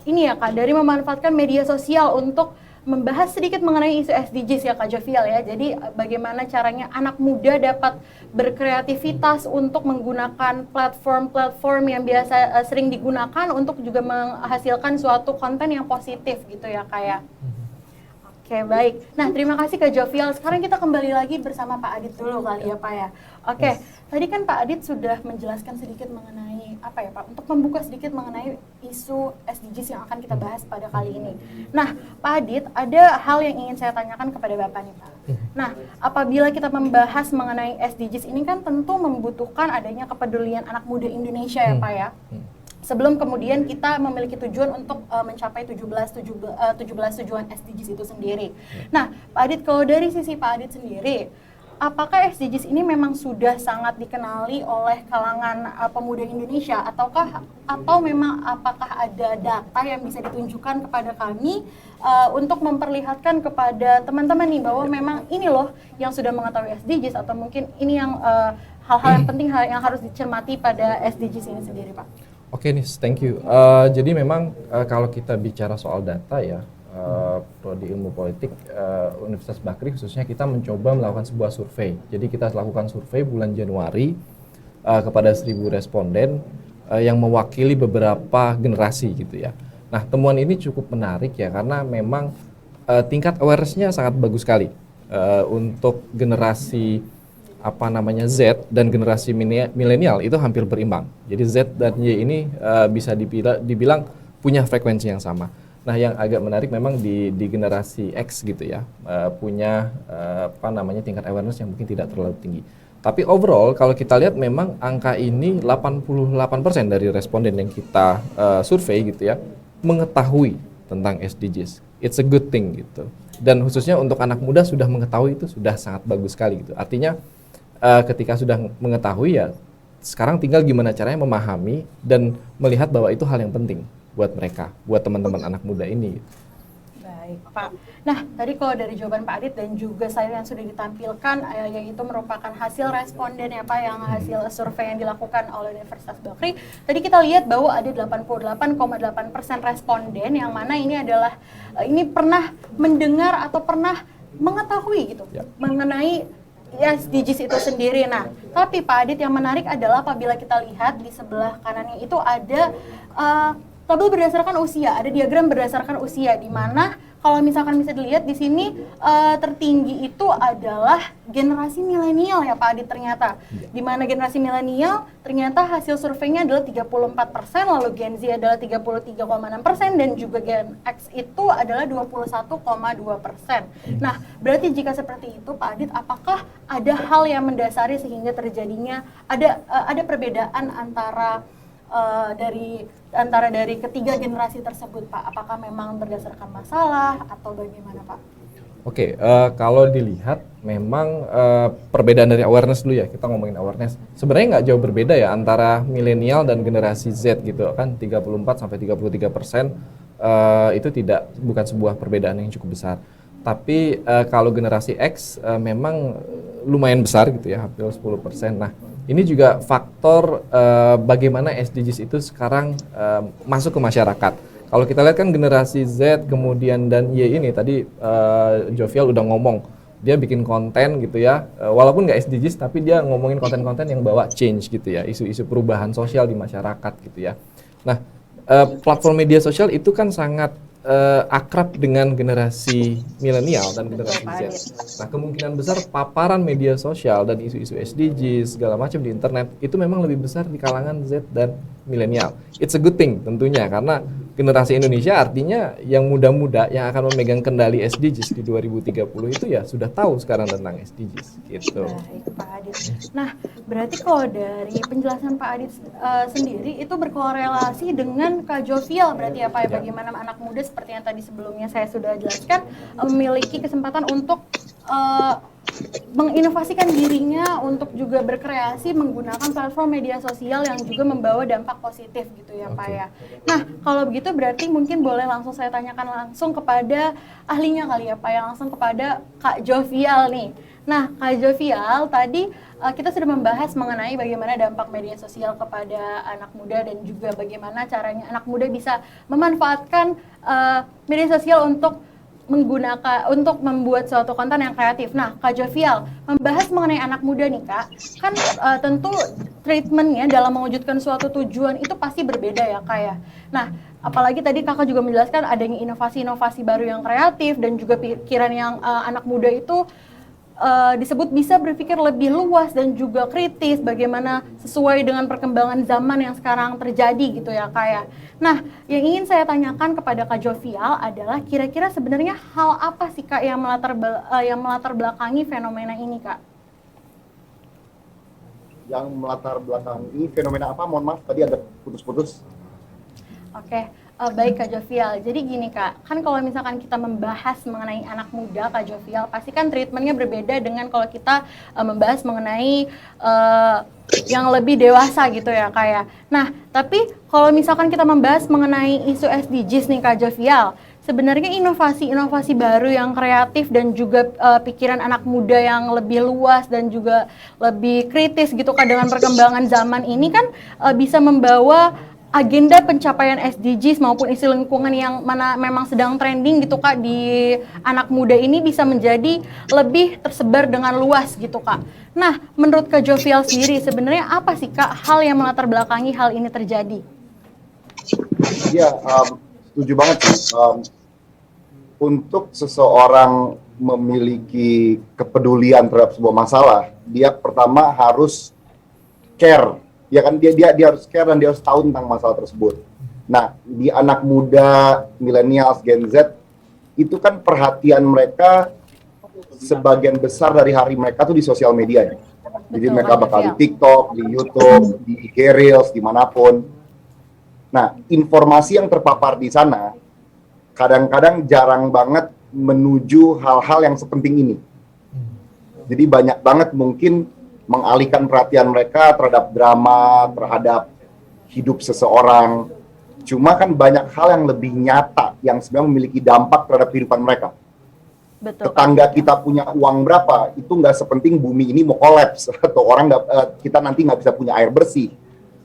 ini ya Kak, dari memanfaatkan media sosial untuk membahas sedikit mengenai isu SDGs ya Kak Jovial ya. Jadi bagaimana caranya anak muda dapat berkreativitas untuk menggunakan platform-platform yang biasa sering digunakan untuk juga menghasilkan suatu konten yang positif gitu ya Kak ya. Oke, baik. Nah, terima kasih Kak Jovial. Sekarang kita kembali lagi bersama Pak Adit dulu kali ya Pak ya. Oke, tadi kan Pak Adit sudah menjelaskan sedikit mengenai apa ya Pak, untuk membuka sedikit mengenai isu SDGs yang akan kita bahas pada kali ini. Nah, Pak Adit, ada hal yang ingin saya tanyakan kepada Bapak nih Pak. Nah, apabila kita membahas mengenai SDGs ini kan tentu membutuhkan adanya kepedulian anak muda Indonesia ya Pak ya. Sebelum kemudian kita memiliki tujuan untuk mencapai 17 tujuan SDGs itu sendiri. Nah, Pak Adit, kalau dari sisi Pak Adit sendiri, apakah SDGs ini memang sudah sangat dikenali oleh kalangan pemuda Indonesia, atau memang apakah ada data yang bisa ditunjukkan kepada kami untuk memperlihatkan kepada teman-teman nih bahwa memang ini loh yang sudah mengetahui SDGs, atau mungkin ini yang hal-hal yang penting yang harus dicermati pada SDGs ini sendiri Pak? Oke Nis, thank you. Jadi memang kalau kita bicara soal data ya, Prodi Ilmu Politik Universitas Bakri khususnya kita mencoba melakukan sebuah survei. Jadi kita lakukan survei bulan Januari kepada 1.000 responden yang mewakili beberapa generasi gitu ya. Nah, temuan ini cukup menarik ya karena memang tingkat awareness-nya sangat bagus sekali untuk generasi Z dan generasi milenial itu hampir berimbang. Jadi Z dan Y ini bisa dibilang punya frekuensi yang sama. Nah, yang agak menarik memang di generasi X gitu ya, punya tingkat awareness yang mungkin tidak terlalu tinggi. Tapi overall kalau kita lihat memang angka ini 88% dari responden yang kita survei gitu ya mengetahui tentang SDGs. It's a good thing gitu. Dan khususnya untuk anak muda sudah mengetahui itu sudah sangat bagus sekali gitu. Artinya ketika sudah mengetahui ya sekarang tinggal gimana caranya memahami dan melihat bahwa itu hal yang penting buat mereka, buat teman-teman anak muda ini. Baik, Pak. Nah, tadi kalau dari jawaban Pak Adit dan juga saya yang sudah ditampilkan, yaitu merupakan hasil responden ya Pak, yang hasil survei yang dilakukan oleh Universitas Bakri. Tadi kita lihat bahwa ada 88,8% responden yang mana ini adalah, ini pernah mendengar atau pernah mengetahui gitu mengenai SDGs itu sendiri. Nah, tapi Pak Adit yang menarik adalah apabila kita lihat di sebelah kanannya itu ada tabel berdasarkan usia, ada diagram berdasarkan usia di mana kalau misalkan bisa dilihat di sini tertinggi itu adalah generasi milenial ya Pak Adit ternyata. Di mana generasi milenial ternyata hasil surveinya adalah 34%, lalu Gen Z adalah 33,6% dan juga Gen X itu adalah 21,2%. Nah, berarti jika seperti itu Pak Adit, apakah ada hal yang mendasari sehingga terjadinya ada perbedaan antara dari ketiga generasi tersebut Pak? Apakah memang berdasarkan masalah atau bagaimana Pak? Oke, kalau dilihat memang perbedaan dari awareness dulu ya, kita ngomongin awareness. Sebenarnya nggak jauh berbeda ya antara milenial dan generasi Z gitu kan, 34-33% itu bukan sebuah perbedaan yang cukup besar. Tapi kalau generasi X memang lumayan besar gitu ya, hampir 10%. Nah, ini juga faktor bagaimana SDGs itu sekarang masuk ke masyarakat. Kalau kita lihat kan generasi Z kemudian dan Y ini tadi Jovial udah ngomong, dia bikin konten gitu ya, walaupun nggak SDGs tapi dia ngomongin konten-konten yang bawa change gitu ya, isu-isu perubahan sosial di masyarakat gitu ya. Nah, platform media sosial itu kan sangat akrab dengan generasi milenial dan generasi Z. Nah, kemungkinan besar paparan media sosial dan isu-isu SDGs segala macam di internet itu memang lebih besar di kalangan Z dan milenial. It's a good thing tentunya, karena generasi Indonesia artinya yang muda-muda yang akan memegang kendali SDGs di 2030 itu ya sudah tahu sekarang tentang SDGs gitu. Baik Pak Adit. Nah, berarti kalau dari penjelasan Pak Adit sendiri itu berkorelasi dengan Kak Jovial berarti ya Pak, ya, bagaimana anak muda seperti yang tadi sebelumnya saya sudah jelaskan memiliki kesempatan untuk menginovasikan dirinya untuk juga berkreasi menggunakan platform media sosial yang juga membawa dampak positif gitu ya Pak ya. Nah, kalau begitu berarti mungkin boleh langsung saya tanyakan langsung kepada ahlinya kali ya Pak, yang langsung kepada Kak Jovial nih. Nah, Kak Jovial, tadi kita sudah membahas mengenai bagaimana dampak media sosial kepada anak muda dan juga bagaimana caranya anak muda bisa memanfaatkan media sosial untuk membuat suatu konten yang kreatif. Nah, Kak Jovial, membahas mengenai anak muda nih Kak, kan tentu treatmentnya dalam mewujudkan suatu tujuan itu pasti berbeda ya Kak ya. Nah, apalagi tadi Kakak juga menjelaskan adanya inovasi-inovasi baru yang kreatif dan juga pikiran yang anak muda itu disebut bisa berpikir lebih luas dan juga kritis, bagaimana sesuai dengan perkembangan zaman yang sekarang terjadi gitu ya Kak ya. Nah, yang ingin saya tanyakan kepada Kak Jovial adalah kira-kira sebenarnya hal apa sih Kak yang melatar belakangi fenomena ini Kak? Yang melatar belakangi fenomena apa? Mohon maaf, tadi ada putus-putus. Oke. Baik Kak Jovial, jadi gini Kak, kan kalau misalkan kita membahas mengenai anak muda Kak Jovial, pasti kan treatmentnya berbeda dengan kalau kita membahas mengenai yang lebih dewasa gitu ya Kak ya. Nah, tapi kalau misalkan kita membahas mengenai isu SDGs nih Kak Jovial, sebenarnya inovasi-inovasi baru yang kreatif dan juga pikiran anak muda yang lebih luas dan juga lebih kritis gitu Kak dengan perkembangan zaman ini kan bisa membawa agenda pencapaian SDGs maupun isu lingkungan yang mana memang sedang trending gitu Kak di anak muda ini bisa menjadi lebih tersebar dengan luas gitu Kak. Nah, menurut Kak Jovial sendiri sebenarnya apa sih Kak hal yang melatar belakangi hal ini terjadi? Iya, setuju banget sih. Untuk seseorang memiliki kepedulian terhadap sebuah masalah, dia pertama harus care. Ya kan dia harus care dan dia harus tahu tentang masalah tersebut. Nah, di anak muda, millennials, Gen Z itu kan perhatian mereka sebagian besar dari hari mereka tuh di sosial media. Jadi mereka bakal di TikTok, di YouTube, di Reels, dimanapun. Nah, informasi yang terpapar di sana kadang-kadang jarang banget menuju hal-hal yang sepenting ini. Jadi banyak banget mungkin mengalihkan perhatian mereka terhadap drama, terhadap hidup seseorang, Cuma kan banyak hal yang lebih nyata yang sebenarnya memiliki dampak terhadap kehidupan mereka. Betul. Tetangga kita punya uang berapa, itu nggak sepenting bumi ini mau kolaps, atau kita nanti nggak bisa punya air bersih,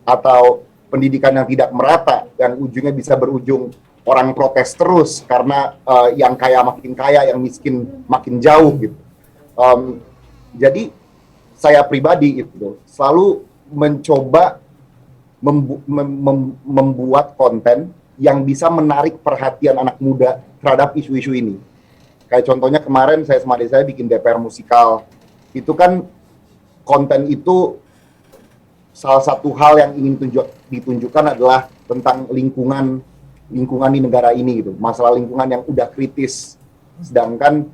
atau pendidikan yang tidak merata, dan ujungnya bisa berujung orang protes terus, karena yang kaya makin kaya, yang miskin makin jauh gitu. Jadi saya pribadi itu selalu mencoba membuat konten yang bisa menarik perhatian anak muda terhadap isu-isu ini. Kayak contohnya kemarin saya sama adik saya bikin DPR musikal. Itu kan konten itu salah satu hal yang ingin ditunjukkan adalah tentang lingkungan di negara ini gitu. Masalah lingkungan yang udah kritis. Sedangkan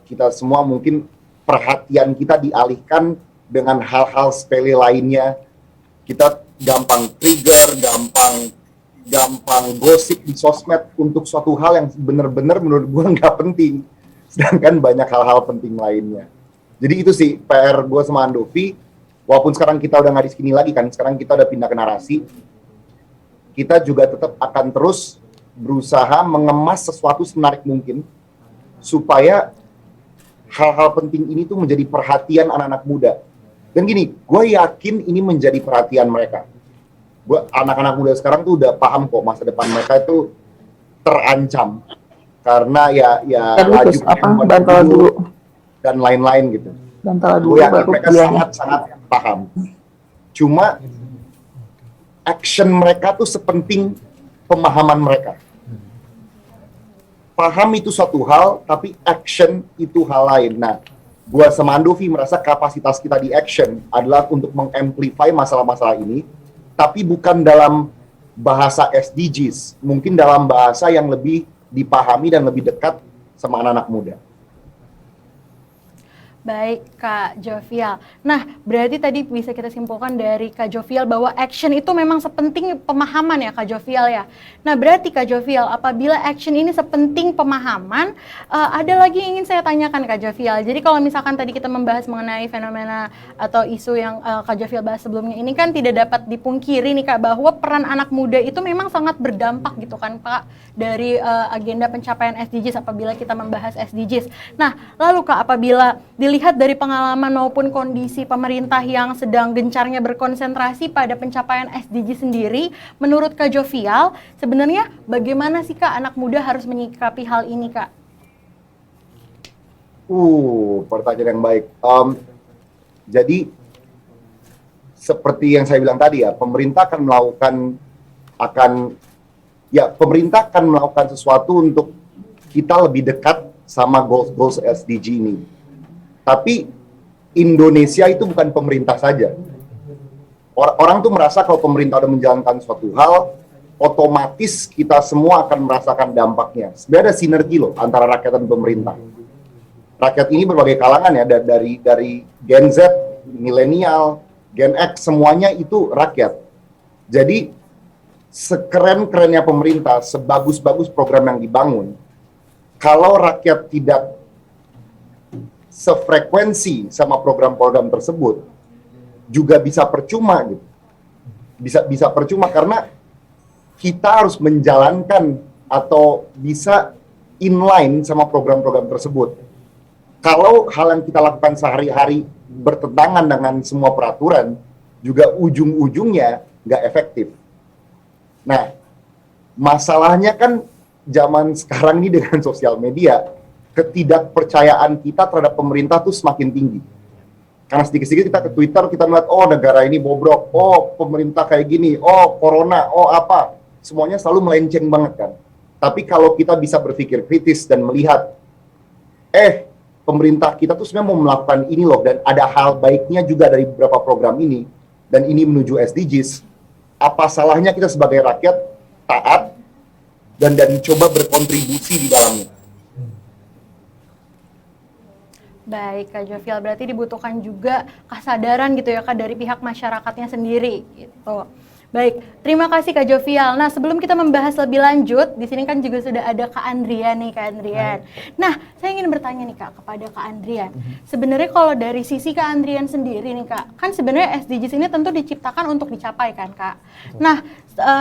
kita semua mungkin perhatian kita dialihkan dengan hal-hal sepele lainnya. Kita gampang trigger, gampang gosip di sosmed untuk suatu hal yang benar-benar menurut gue nggak penting. Sedangkan banyak hal-hal penting lainnya. Jadi itu sih PR gue sama Andovi. Walaupun sekarang kita udah nggak di sini lagi kan, sekarang kita udah pindah ke narasi. Kita juga tetap akan terus berusaha mengemas sesuatu semenarik mungkin supaya hal-hal penting ini tuh menjadi perhatian anak-anak muda. Dan gini, gue yakin ini menjadi perhatian mereka. Anak-anak muda sekarang tuh udah paham kok masa depan mereka itu terancam karena ya laju bantal dulu dan lain-lain gitu. Bantal dulu Gue yakin baru mereka kuliahnya. sangat paham. Cuma action mereka tuh sepenting pemahaman mereka. Paham itu suatu hal, tapi action itu hal lain. Nah, gue sama Andovi merasa kapasitas kita di action adalah untuk mengamplify masalah-masalah ini, tapi bukan dalam bahasa SDGs, mungkin dalam bahasa yang lebih dipahami dan lebih dekat sama anak-anak muda. Baik, Kak Jovial. Nah, berarti tadi bisa kita simpulkan dari Kak Jovial bahwa action itu memang sepenting pemahaman ya, Kak Jovial ya. Nah, berarti Kak Jovial, apabila action ini sepenting pemahaman, ada lagi yang ingin saya tanyakan Kak Jovial. Jadi kalau misalkan tadi kita membahas mengenai fenomena atau isu yang Kak Jovial bahas sebelumnya, ini kan tidak dapat dipungkiri nih Kak, bahwa peran anak muda itu memang sangat berdampak gitu kan Pak, dari agenda pencapaian SDGs apabila kita membahas SDGs. Nah, lalu Kak, apabila dilihat dari pengalaman maupun kondisi pemerintah yang sedang gencarnya berkonsentrasi pada pencapaian SDG sendiri, menurut Kak Jovial, sebenarnya bagaimana sih Kak anak muda harus menyikapi hal ini Kak? Pertanyaan yang baik. Jadi seperti yang saya bilang tadi ya, pemerintah akan melakukan sesuatu untuk kita lebih dekat sama goals SDG ini. Tapi Indonesia itu bukan pemerintah saja. Orang tuh merasa kalau pemerintah udah menjalankan suatu hal, otomatis kita semua akan merasakan dampaknya. Sebenarnya ada sinergi loh antara rakyat dan pemerintah. Rakyat ini berbagai kalangan ya, dari Gen Z, milenial, Gen X, semuanya itu rakyat. Jadi sekeren-kerennya pemerintah, sebagus-bagus program yang dibangun, kalau rakyat tidak sefrekuensi sama program-program tersebut, juga bisa percuma gitu. Bisa percuma karena kita harus menjalankan atau bisa inline sama program-program tersebut. Kalau hal yang kita lakukan sehari-hari bertentangan dengan semua peraturan, juga ujung-ujungnya nggak efektif. Nah, masalahnya kan zaman sekarang ini dengan sosial media, ketidakpercayaan kita terhadap pemerintah tuh semakin tinggi. Karena sedikit-sedikit kita ke Twitter, kita melihat, oh negara ini bobrok, oh pemerintah kayak gini, oh corona, oh apa. Semuanya selalu melenceng banget kan. Tapi kalau kita bisa berpikir kritis dan melihat, pemerintah kita tuh sebenarnya mau melakukan ini loh, dan ada hal baiknya juga dari beberapa program ini, dan ini menuju SDGs, apa salahnya kita sebagai rakyat taat dan coba berkontribusi di dalamnya. Baik Kak Jovial, berarti dibutuhkan juga kesadaran gitu ya Kak dari pihak masyarakatnya sendiri gitu. Baik, terima kasih Kak Jovial. Nah, sebelum kita membahas lebih lanjut, di sini kan juga sudah ada Kak Andrian nih, Kak Andrian. Nah, saya ingin bertanya nih Kak kepada Kak Andrian. Sebenarnya kalau dari sisi Kak Andrian sendiri nih Kak, kan sebenarnya SDGs ini tentu diciptakan untuk dicapai kan Kak. Nah,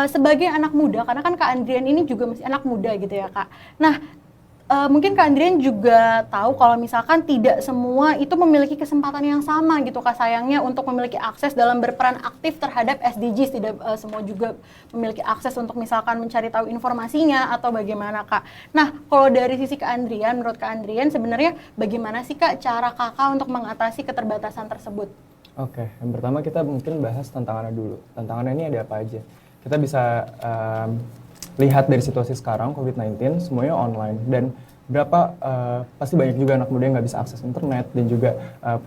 sebagai anak muda, karena kan Kak Andrian ini juga masih anak muda gitu ya Kak. Nah, mungkin Kak Andrian juga tahu kalau misalkan tidak semua itu memiliki kesempatan yang sama gitu Kak, sayangnya untuk memiliki akses dalam berperan aktif terhadap SDGs, tidak semua juga memiliki akses untuk misalkan mencari tahu informasinya atau bagaimana Kak. Nah, kalau dari sisi Kak Andrian, menurut Kak Andrian sebenarnya bagaimana sih Kak cara Kakak untuk mengatasi keterbatasan tersebut? Oke, yang pertama kita mungkin bahas tantangannya dulu. Tantangannya ini ada apa aja? Kita bisa lihat dari situasi sekarang COVID-19 semuanya online, dan berapa pasti banyak juga anak muda yang nggak bisa akses internet dan juga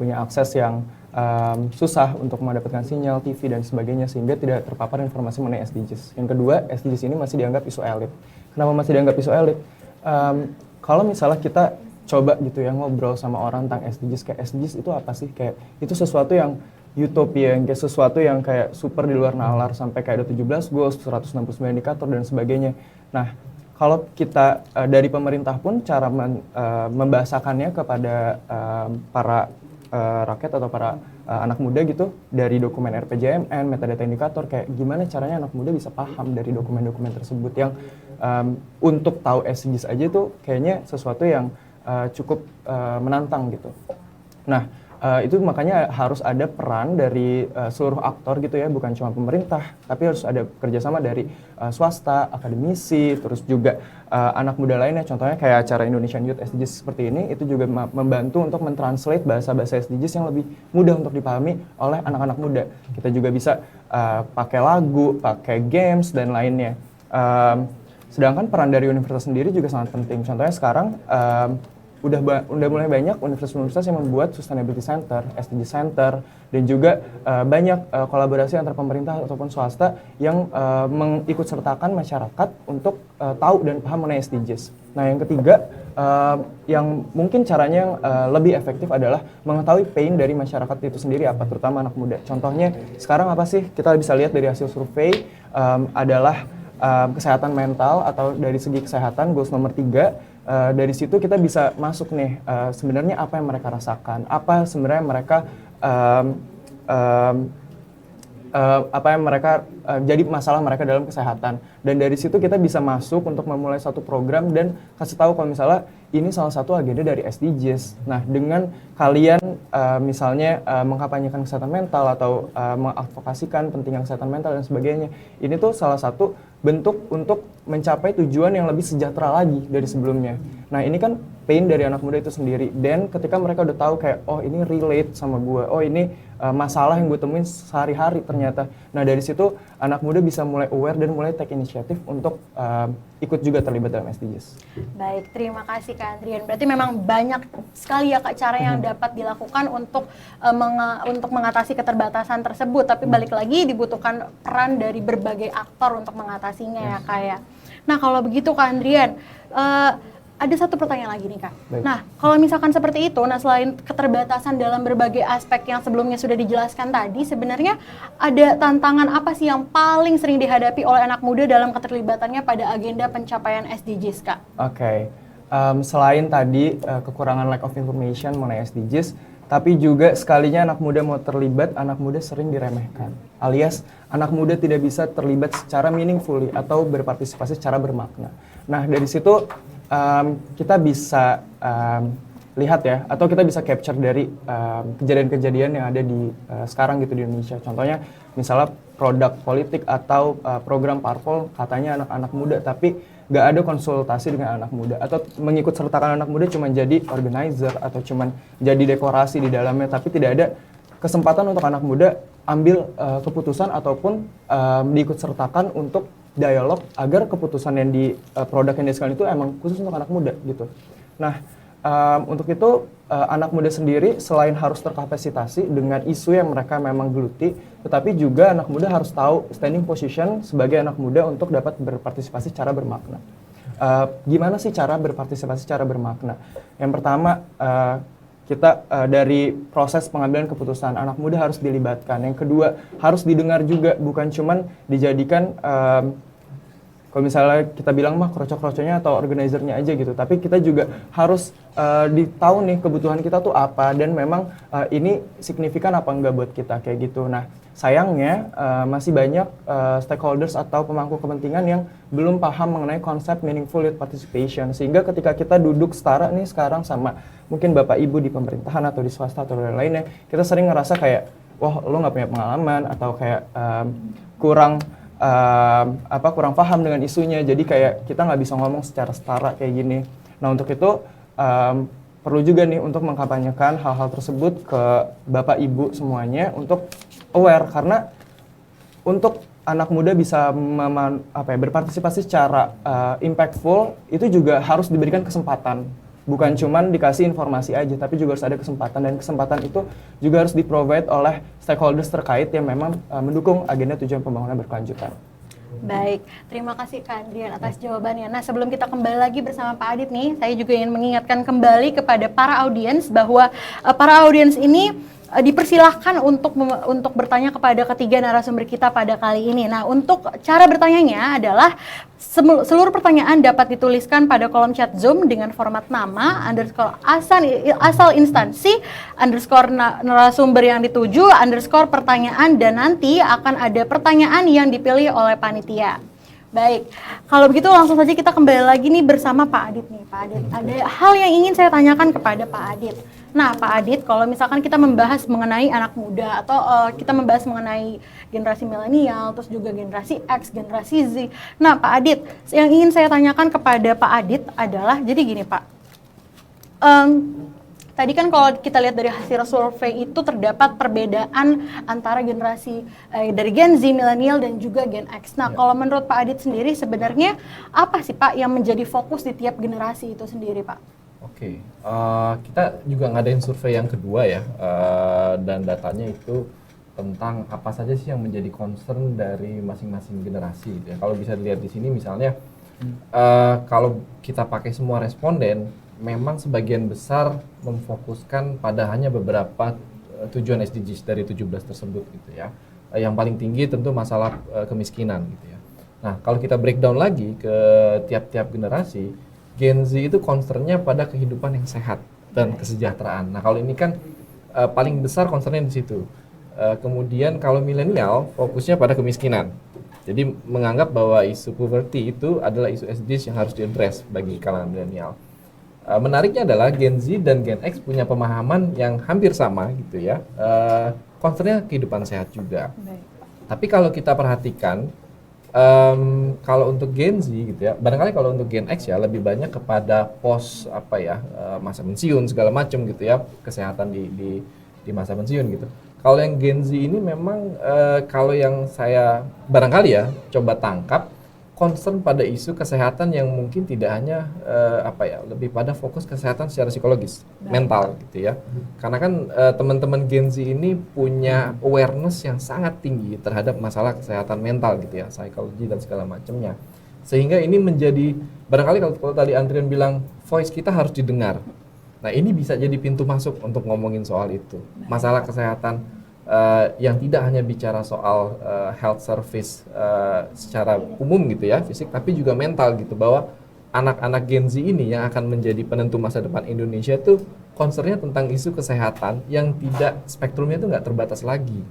punya akses yang susah untuk mendapatkan sinyal TV dan sebagainya, sehingga tidak terpapar informasi mengenai SDGs. Yang kedua, SDGs ini masih dianggap isu elit. Kenapa masih dianggap isu elit? Kalau misalnya kita coba gitu ya ngobrol sama orang tentang SDGs, kayak SDGs itu apa sih? Kayak itu sesuatu yang utopia, kayak sesuatu yang kayak super di luar nalar, sampai kayak ada 17 goals, 169 indikator dan sebagainya. Nah, kalau kita dari pemerintah pun cara membahasakannya kepada para rakyat atau para anak muda gitu, dari dokumen RPJMN, metadata indikator, kayak gimana caranya anak muda bisa paham dari dokumen-dokumen tersebut yang untuk tahu SDGs aja tuh kayaknya sesuatu yang cukup menantang gitu. Nah, itu makanya harus ada peran dari seluruh aktor gitu ya, bukan cuma pemerintah, tapi harus ada kerjasama dari swasta, akademisi, terus juga anak muda lainnya. Contohnya kayak acara Indonesian Youth SDGs seperti ini, itu juga membantu untuk mentranslate bahasa-bahasa SDGs yang lebih mudah untuk dipahami oleh anak-anak muda. Kita juga bisa pakai lagu, pakai games, dan lainnya. Sedangkan peran dari universitas sendiri juga sangat penting. Contohnya sekarang udah mulai banyak universitas-universitas yang membuat Sustainability Center, SDG Center, dan juga banyak kolaborasi antar pemerintah ataupun swasta yang mengikut sertakan masyarakat untuk tahu dan paham mengenai SDGs. Nah, yang ketiga, yang mungkin caranya yang lebih efektif adalah mengetahui pain dari masyarakat itu sendiri apa, terutama anak muda. Contohnya sekarang apa sih? Kita bisa lihat dari hasil survei adalah kesehatan mental, atau dari segi kesehatan goals nomor 3. Dari situ kita bisa masuk nih sebenarnya apa yang mereka rasakan, apa sebenarnya mereka apa yang mereka jadi masalah mereka dalam kesehatan, dan dari situ kita bisa masuk untuk memulai satu program dan kasih tahu kalau misalnya ini salah satu agenda dari SDGs. Nah, dengan kalian misalnya mengkampanyekan kesehatan mental atau mengadvokasikan pentingnya kesehatan mental dan sebagainya, ini tuh salah satu bentuk untuk mencapai tujuan yang lebih sejahtera lagi dari sebelumnya. Nah, ini kan pain dari anak muda itu sendiri, dan ketika mereka udah tahu kayak, oh ini relate sama gue, oh ini masalah yang gue temuin sehari-hari ternyata. Nah, dari situ anak muda bisa mulai aware dan mulai take inisiatif untuk ikut juga terlibat dalam SDGs. Baik, terima kasih Kak Andrian. Berarti memang banyak sekali ya Kak cara yang dapat dilakukan untuk mengatasi keterbatasan tersebut. Tapi balik lagi dibutuhkan peran dari berbagai aktor untuk mengatasinya ya Kak ya. Nah, kalau begitu Kak Andrian, ada satu pertanyaan lagi nih Kak. Baik. Nah, kalau misalkan seperti itu, nah selain keterbatasan dalam berbagai aspek yang sebelumnya sudah dijelaskan tadi, sebenarnya ada tantangan apa sih yang paling sering dihadapi oleh anak muda dalam keterlibatannya pada agenda pencapaian SDGs Kak? Oke. Selain tadi kekurangan lack of information mengenai SDGs, tapi juga sekalinya anak muda mau terlibat, anak muda sering diremehkan. Alias, anak muda tidak bisa terlibat secara meaningfully atau berpartisipasi secara bermakna. Nah, dari situ kita bisa lihat ya, atau kita bisa capture dari kejadian-kejadian yang ada di sekarang gitu di Indonesia. Contohnya, misalnya produk politik atau program parpol katanya anak-anak muda, tapi nggak ada konsultasi dengan anak muda, atau mengikut sertakan anak muda cuma jadi organizer atau cuma jadi dekorasi di dalamnya, tapi tidak ada kesempatan untuk anak muda ambil keputusan ataupun diikut sertakan untuk dialog agar keputusan yang di produk yang dihasilkan itu emang khusus untuk anak muda gitu. Nah, untuk itu anak muda sendiri selain harus terkapasitasi dengan isu yang mereka memang geluti, tetapi juga anak muda harus tahu standing position sebagai anak muda untuk dapat berpartisipasi secara bermakna. Gimana sih cara berpartisipasi secara bermakna? Yang pertama, kita dari proses pengambilan keputusan anak muda harus dilibatkan. Yang kedua harus didengar juga, bukan cuman dijadikan kalau misalnya kita bilang mah kroco-kroconya atau organizernya aja gitu, tapi kita juga harus tahu nih kebutuhan kita tuh apa dan memang ini signifikan apa enggak buat kita kayak gitu. Nah sayangnya masih banyak stakeholders atau pemangku kepentingan yang belum paham mengenai konsep meaningful youth participation, sehingga ketika kita duduk setara nih sekarang sama mungkin bapak ibu di pemerintahan atau di swasta atau lain-lainnya, kita sering ngerasa kayak wah lo nggak punya pengalaman atau kayak kurang paham dengan isunya, jadi kayak kita nggak bisa ngomong secara setara kayak gini. Nah untuk itu perlu juga nih untuk mengkampanyekan hal-hal tersebut ke bapak ibu semuanya untuk aware, karena untuk anak muda bisa berpartisipasi secara impactful itu juga harus diberikan kesempatan. Bukan cuman dikasih informasi aja, tapi juga harus ada kesempatan, dan kesempatan itu juga harus di-provide oleh stakeholders terkait yang memang mendukung agenda tujuan pembangunan berkelanjutan. Baik, terima kasih Kak Andrian atas jawabannya. Nah, sebelum kita kembali lagi bersama Pak Adit nih, saya juga ingin mengingatkan kembali kepada para audiens bahwa para audiens ini dipersilahkan untuk bertanya kepada ketiga narasumber kita pada kali ini. Nah, untuk cara bertanyanya adalah seluruh pertanyaan dapat dituliskan pada kolom chat Zoom dengan format nama, asal instansi, narasumber yang dituju, pertanyaan, dan nanti akan ada pertanyaan yang dipilih oleh panitia. Baik, kalau begitu langsung saja kita kembali lagi nih bersama Pak Adit nih. Pak Adit, ada hal yang ingin saya tanyakan kepada Pak Adit. Nah, Pak Adit, kalau misalkan kita membahas mengenai anak muda atau kita membahas mengenai generasi milenial, terus juga generasi X, generasi Z. Nah, Pak Adit, yang ingin saya tanyakan kepada Pak Adit adalah, jadi gini Pak, tadi kan kalau kita lihat dari hasil survei itu terdapat perbedaan antara generasi dari Gen Z, milenial, dan juga Gen X. Nah, kalau menurut Pak Adit sendiri sebenarnya apa sih Pak yang menjadi fokus di tiap generasi itu sendiri Pak? Oke, kita juga ngadain survei yang kedua ya, dan datanya itu tentang apa saja sih yang menjadi concern dari masing-masing generasi. Ya, kalau bisa dilihat di sini misalnya, kalau kita pakai semua responden, memang sebagian besar memfokuskan pada hanya beberapa tujuan SDGs dari 17 tersebut gitu ya. Yang paling tinggi tentu masalah kemiskinan gitu ya. Nah, kalau kita breakdown lagi ke tiap-tiap generasi, Gen Z itu concernnya pada kehidupan yang sehat dan kesejahteraan. Nah, kalau ini kan paling besar concernnya di situ. Kemudian kalau milenial fokusnya pada kemiskinan. Jadi menganggap bahwa isu poverty itu adalah isu SDGs yang harus diadres bagi kalangan milenial. Menariknya adalah Gen Z dan Gen X punya pemahaman yang hampir sama gitu ya. Concernnya kehidupan sehat juga. Tapi kalau kita perhatikan, kalau untuk Gen Z gitu ya, barangkali kalau untuk Gen X ya lebih banyak kepada masa pensiun segala macam gitu ya, kesehatan di masa pensiun gitu. Kalau yang Gen Z ini memang kalau yang saya barangkali ya coba tangkap, concern pada isu kesehatan yang mungkin tidak hanya lebih pada fokus kesehatan secara psikologis, mental gitu ya. Karena kan teman-teman Gen Z ini punya awareness yang sangat tinggi terhadap masalah kesehatan mental gitu ya, psikologi dan segala macamnya. Sehingga ini menjadi barangkali kalau tadi Andrian bilang voice kita harus didengar. Nah, ini bisa jadi pintu masuk untuk ngomongin soal itu. Masalah kesehatan yang tidak hanya bicara soal health service secara umum gitu ya, fisik, tapi juga mental gitu, bahwa anak-anak Gen Z ini yang akan menjadi penentu masa depan Indonesia tuh concernnya tentang isu kesehatan yang tidak, spektrumnya itu nggak terbatas lagi,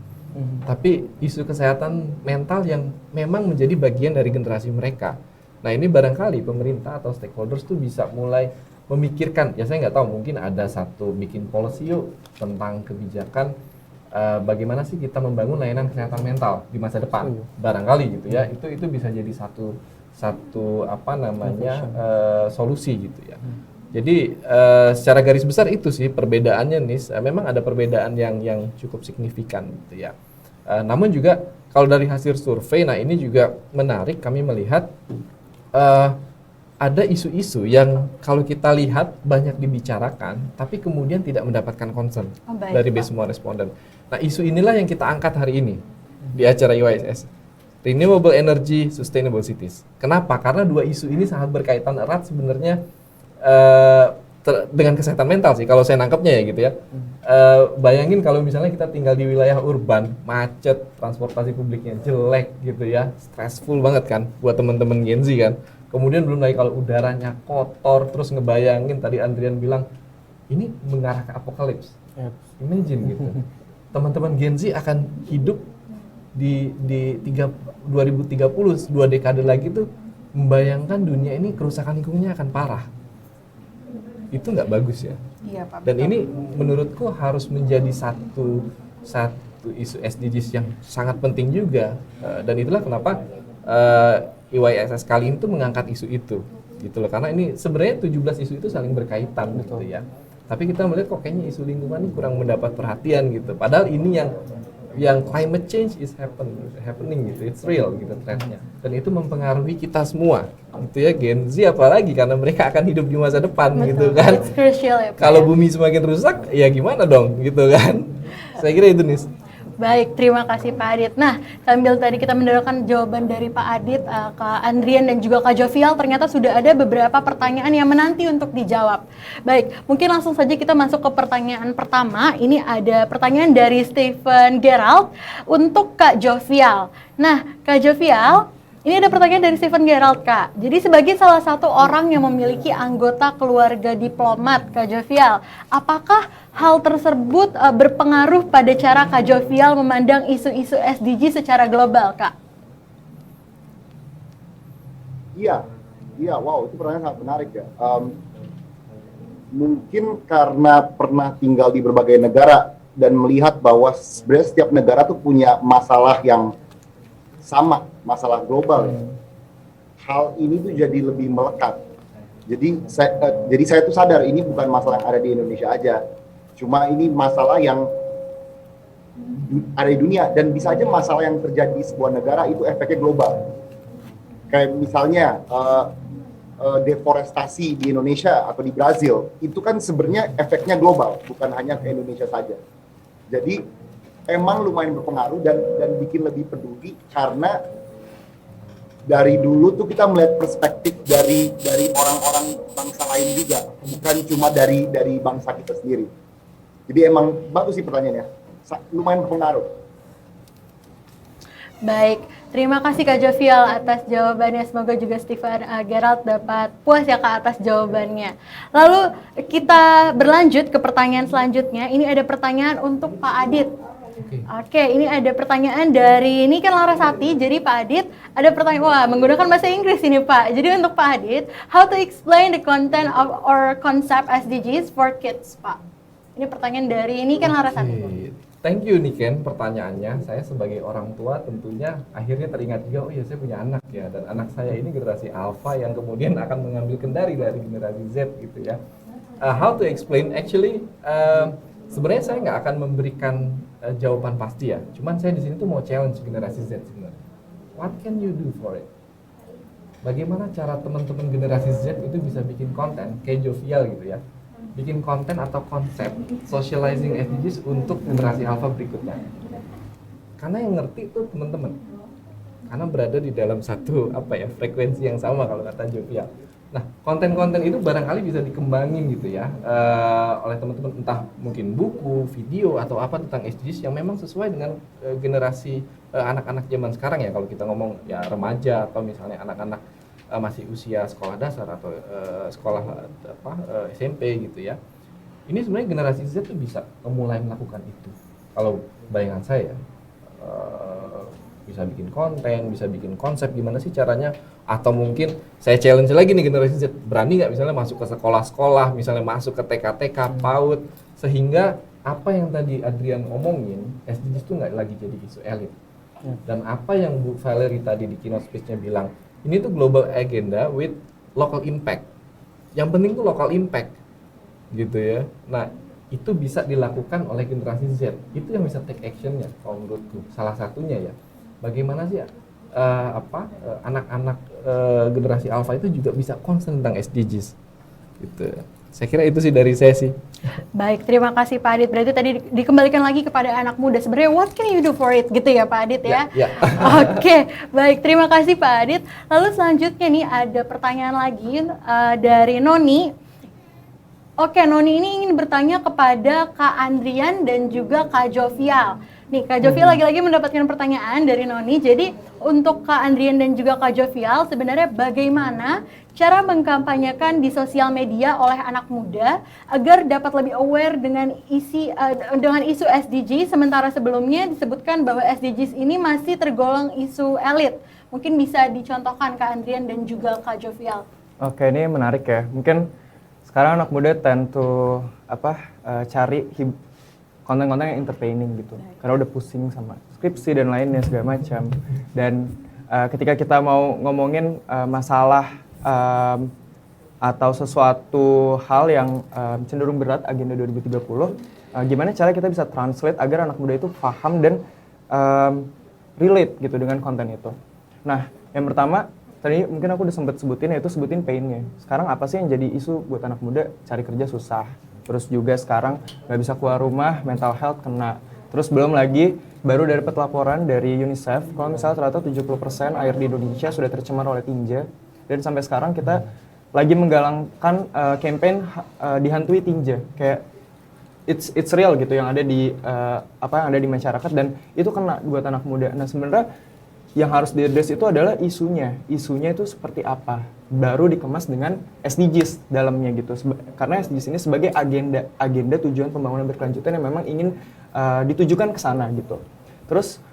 tapi isu kesehatan mental yang memang menjadi bagian dari generasi mereka. Nah, ini barangkali pemerintah atau stakeholders tuh bisa mulai memikirkan, ya saya nggak tahu, mungkin ada satu bikin policy yuk tentang kebijakan bagaimana sih kita membangun layanan kesehatan mental di masa depan, barangkali gitu ya. Itu bisa jadi satu solusi gitu ya. Jadi secara garis besar itu sih perbedaannya nih. Memang ada perbedaan yang cukup signifikan gitu ya. Namun juga kalau dari hasil survei, nah ini juga menarik, kami melihat ada isu-isu yang kalau kita lihat banyak dibicarakan, tapi kemudian tidak mendapatkan concern dari semua responden. Nah, isu inilah yang kita angkat hari ini di acara UISS. Renewable Energy, Sustainable Cities. Kenapa? Karena dua isu ini sangat berkaitan erat sebenarnya dengan kesehatan mental sih kalau saya nangkepnya ya gitu ya. Bayangin kalau misalnya kita tinggal di wilayah urban, macet, transportasi publiknya jelek gitu ya, stressful banget kan buat teman-teman Gen Z kan. Kemudian belum lagi kalau udaranya kotor, terus ngebayangin tadi Andrian bilang ini mengarah ke apokalips. Imagine gitu. Teman-teman Gen Z akan hidup di 2030, 2 dekade lagi tuh membayangkan dunia ini kerusakan lingkungannya akan parah. Itu nggak bagus ya. Iya, Pak. Dan ini menurutku harus menjadi satu isu SDGs yang sangat penting juga. Dan itulah kenapa IYSS kali ini tuh mengangkat isu itu gitu loh, karena ini sebenarnya 17 isu itu saling berkaitan gitu ya. Tapi kita melihat kok kayaknya isu lingkungan ini kurang mendapat perhatian gitu. Padahal ini yang climate change is happening gitu, it's real gitu trendnya. Dan itu mempengaruhi kita semua gitu ya, Gen Z apalagi karena mereka akan hidup di masa depan. Betul. Gitu kan. It's crucial ya, Pak. Kalau bumi semakin rusak ya gimana dong gitu kan. Saya kira itu nih. Baik, terima kasih Pak Adit. Nah, sambil tadi kita mendengarkan jawaban dari Pak Adit, Kak Andrian dan juga Kak Jovial, ternyata sudah ada beberapa pertanyaan yang menanti untuk dijawab. Baik, mungkin langsung saja kita masuk ke pertanyaan pertama. Ini ada pertanyaan dari Stephen Gerald untuk Kak Jovial. Nah, Kak Jovial, ini ada pertanyaan dari Stephen Gerald, Kak. Jadi sebagai salah satu orang yang memiliki anggota keluarga diplomat, Kak Jovial, apakah hal tersebut berpengaruh pada cara Kak Jovial memandang isu-isu SDG secara global, Kak? Iya, wow, itu pertanyaan sangat menarik ya. Mungkin karena pernah tinggal di berbagai negara dan melihat bahwa sebenarnya setiap negara tuh punya masalah yang sama, masalah global ya. Hal ini tuh jadi lebih melekat. Jadi saya tuh sadar ini bukan masalah yang ada di Indonesia aja. Cuma ini masalah yang ada di dunia dan bisa aja masalah yang terjadi di sebuah negara itu efeknya global. Kayak misalnya deforestasi di Indonesia atau di Brazil, itu kan sebenarnya efeknya global, bukan hanya ke Indonesia saja. Jadi emang lumayan berpengaruh dan bikin lebih peduli karena dari dulu tuh kita melihat perspektif dari orang-orang bangsa lain juga, bukan cuma dari bangsa kita sendiri. Jadi emang bagus sih pertanyaannya, lumayan berpengaruh. Baik, terima kasih Kak Jovial atas jawabannya. Semoga juga Stephen Gerald dapat puas ya Kak atas jawabannya. Lalu kita berlanjut ke pertanyaan selanjutnya. Ini ada pertanyaan untuk Pak Adit. Oke, ini ada pertanyaan dari Niken Larasati. Jadi Pak Adit, ada pertanyaan, wah menggunakan bahasa Inggris ini Pak. Jadi untuk Pak Adit, how to explain the content of or concept SDGs for kids, Pak? Ini pertanyaan dari Niken Larasati. Thank you Niken pertanyaannya. Saya sebagai orang tua tentunya akhirnya teringat juga, oh iya saya punya anak ya. Dan anak saya ini generasi Alpha yang kemudian akan mengambil kendali dari generasi Z gitu ya. How to explain, actually sebenarnya saya nggak akan memberikan jawaban pasti ya. Cuman saya di sini tuh mau challenge generasi Z sebenarnya. What can you do for it? Bagaimana cara teman-teman generasi Z itu bisa bikin konten kayak Jovial gitu ya? Bikin konten atau konsep socializing SDGs untuk generasi alpha berikutnya. Karena yang ngerti itu teman-teman. Karena berada di dalam satu frekuensi yang sama kalau kata Jovial. Nah, konten-konten itu barangkali bisa dikembangin gitu ya oleh teman-teman, entah mungkin buku, video atau apa tentang SDGs yang memang sesuai dengan generasi anak-anak zaman sekarang ya. Kalau kita ngomong ya remaja atau misalnya anak-anak masih usia sekolah dasar atau sekolah SMP gitu ya. Ini sebenarnya generasi Z tuh bisa mulai melakukan itu. Kalau bayangan saya bisa bikin konten, bisa bikin konsep gimana sih caranya, atau mungkin saya challenge lagi nih generasi Z, berani nggak misalnya masuk ke sekolah-sekolah, misalnya masuk ke TK-TK, PAUD, sehingga apa yang tadi Adrian omongin, SDGs itu nggak lagi jadi isu elit. Dan apa yang Bu Valerie tadi di keynote speech-nya bilang, ini tuh global agenda with local impact. Yang penting tuh local impact, gitu ya. Nah, itu bisa dilakukan oleh generasi Z. Itu yang bisa take action-nya, kalau menurutku. Salah satunya ya, bagaimana sih anak-anak generasi alpha itu juga bisa concern tentang SDGs. Gitu. Saya kira itu sih dari saya sih. Baik, terima kasih Pak Adit. Berarti tadi dikembalikan lagi kepada anak muda. Sebenarnya what can you do for it gitu ya Pak Adit ya? Oke, baik. Terima kasih Pak Adit. Lalu selanjutnya nih ada pertanyaan lagi dari Noni. Oke, Noni ini ingin bertanya kepada Kak Andrian dan juga Kak Jovial. Nih, Kak Jovial lagi-lagi mendapatkan pertanyaan dari Noni. Jadi, untuk Kak Andrian dan juga Kak Jovial, sebenarnya bagaimana cara mengkampanyekan di sosial media oleh anak muda agar dapat lebih aware dengan isu SDG, sementara sebelumnya disebutkan bahwa SDGs ini masih tergolong isu elit. Mungkin bisa dicontohkan Kak Andrian dan juga Kak Jovial. Oke, ini menarik ya. Mungkin sekarang anak muda tend to cari konten-konten yang entertaining gitu. Karena udah pusing sama skripsi dan lainnya segala macam. Dan ketika kita mau ngomongin masalah atau sesuatu hal yang cenderung berat agenda 2030, gimana cara kita bisa translate agar anak muda itu paham dan relate gitu dengan konten itu. Nah, yang pertama tadi mungkin aku udah sempat sebutin, yaitu sebutin pain-nya. Sekarang apa sih yang jadi isu buat anak muda? Cari kerja susah. Terus juga sekarang nggak bisa keluar rumah, mental health kena. Terus belum lagi, baru dapat laporan dari UNICEF, kalau misalnya ternyata 70% air di Indonesia sudah tercemar oleh tinja. Dan sampai sekarang kita lagi menggalangkan campaign dihantui tinja. Kayak it's real gitu yang ada di yang ada di masyarakat, dan itu kena buat anak muda. Nah, sebenarnya yang harus di-address itu adalah isunya. Isunya itu seperti apa? Baru dikemas dengan SDGs dalamnya gitu. Karena SDGs ini sebagai agenda tujuan pembangunan berkelanjutan yang memang ingin ditujukan ke sana gitu. Terus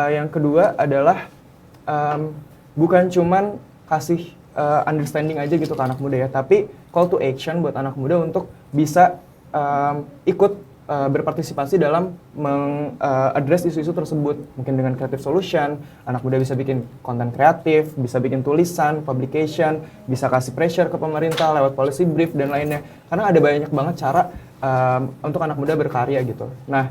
yang kedua adalah bukan cuman kasih understanding aja gitu ke anak muda ya, tapi call to action buat anak muda untuk bisa ikut berpartisipasi dalam mengadres isu-isu tersebut. Mungkin dengan creative solution, anak muda bisa bikin konten kreatif, bisa bikin tulisan, publication, bisa kasih pressure ke pemerintah lewat policy brief dan lainnya. Karena ada banyak banget cara untuk anak muda berkarya gitu. Nah,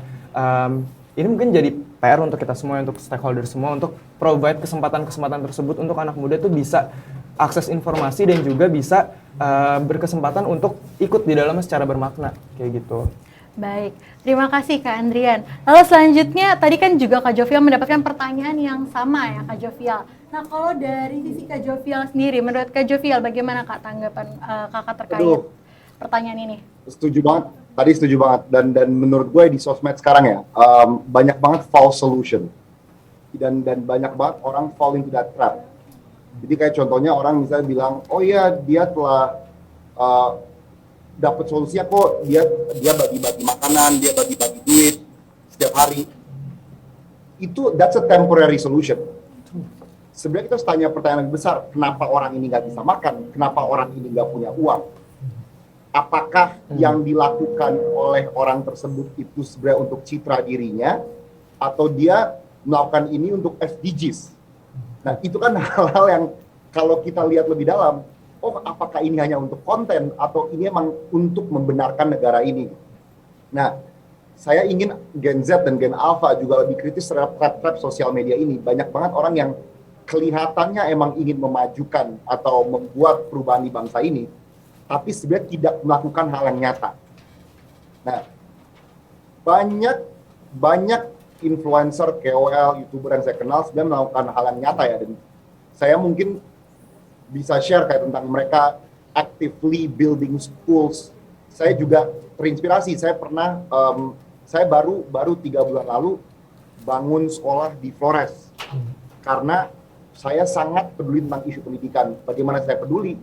ini mungkin jadi PR untuk kita semua, untuk stakeholder semua, untuk provide kesempatan-kesempatan tersebut untuk anak muda tuh bisa akses informasi dan juga bisa berkesempatan untuk ikut di dalamnya secara bermakna, kayak gitu. Baik, terima kasih Kak Andrian. Lalu selanjutnya, tadi kan juga Kak Jovial mendapatkan pertanyaan yang sama ya Kak Jovial. Nah, kalau dari sisi Kak Jovial sendiri, menurut Kak Jovial bagaimana Kak tanggapan Kakak terkait pertanyaan ini? Setuju banget, tadi setuju banget. Dan menurut gue di sosmed sekarang ya, banyak banget false solution. Dan banyak banget orang fall into that trap. Jadi kayak contohnya orang misalnya bilang, oh iya dia telah dapat solusinya kok, dia bagi-bagi makanan, dia bagi-bagi duit setiap hari. That's a temporary solution. Sebenarnya kita harus tanya pertanyaan yang besar, kenapa orang ini nggak bisa makan? Kenapa orang ini nggak punya uang? Apakah yang dilakukan oleh orang tersebut itu sebenarnya untuk citra dirinya, atau dia melakukan ini untuk SDGs? Nah, itu kan hal-hal yang kalau kita lihat lebih dalam, oh apakah ini hanya untuk konten atau ini emang untuk membenarkan negara ini? Nah, saya ingin Gen Z dan Gen Alpha juga lebih kritis terhadap trap-trap sosial media ini. Banyak banget orang yang kelihatannya emang ingin memajukan atau membuat perubahan di bangsa ini, tapi sebenarnya tidak melakukan hal yang nyata. Nah, banyak influencer, KOL, YouTuber yang saya kenal sebenarnya melakukan hal yang nyata ya, dan saya mungkin bisa share kayak tentang mereka actively building schools. Saya juga terinspirasi. Saya pernah, saya baru 3 bulan lalu bangun sekolah di Flores karena saya sangat peduli tentang isu pendidikan. Bagaimana saya peduli?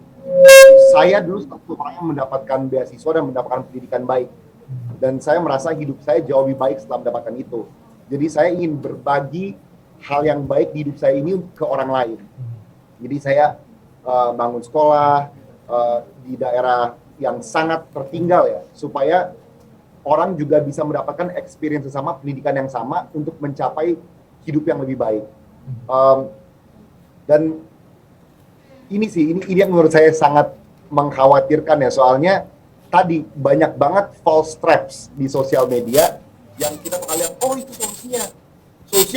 Saya dulu satu orang yang mendapatkan beasiswa dan mendapatkan pendidikan baik, dan saya merasa hidup saya jauh lebih baik setelah mendapatkan itu. Jadi saya ingin berbagi hal yang baik di hidup saya ini ke orang lain. Jadi saya bangun sekolah di daerah yang sangat tertinggal ya, supaya orang juga bisa mendapatkan experience sama, pendidikan yang sama untuk mencapai hidup yang lebih baik. Dan ini yang menurut saya sangat mengkhawatirkan ya, soalnya tadi banyak banget false traps di sosial media yang kita bakal lihat, oh itu solusinya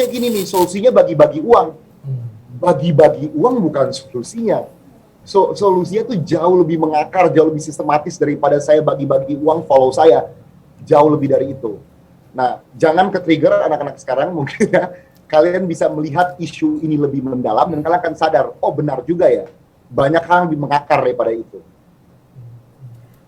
gini nih, solusinya bagi-bagi uang. Bagi-bagi uang bukan solusinya. Solusinya tuh jauh lebih mengakar, jauh lebih sistematis daripada saya bagi-bagi uang, follow saya. Jauh lebih dari itu. Nah, jangan ke-trigger anak-anak sekarang, mungkin ya, kalian bisa melihat isu ini lebih mendalam, dan kalian akan sadar, oh benar juga ya, banyak hal yang lebih mengakar daripada itu.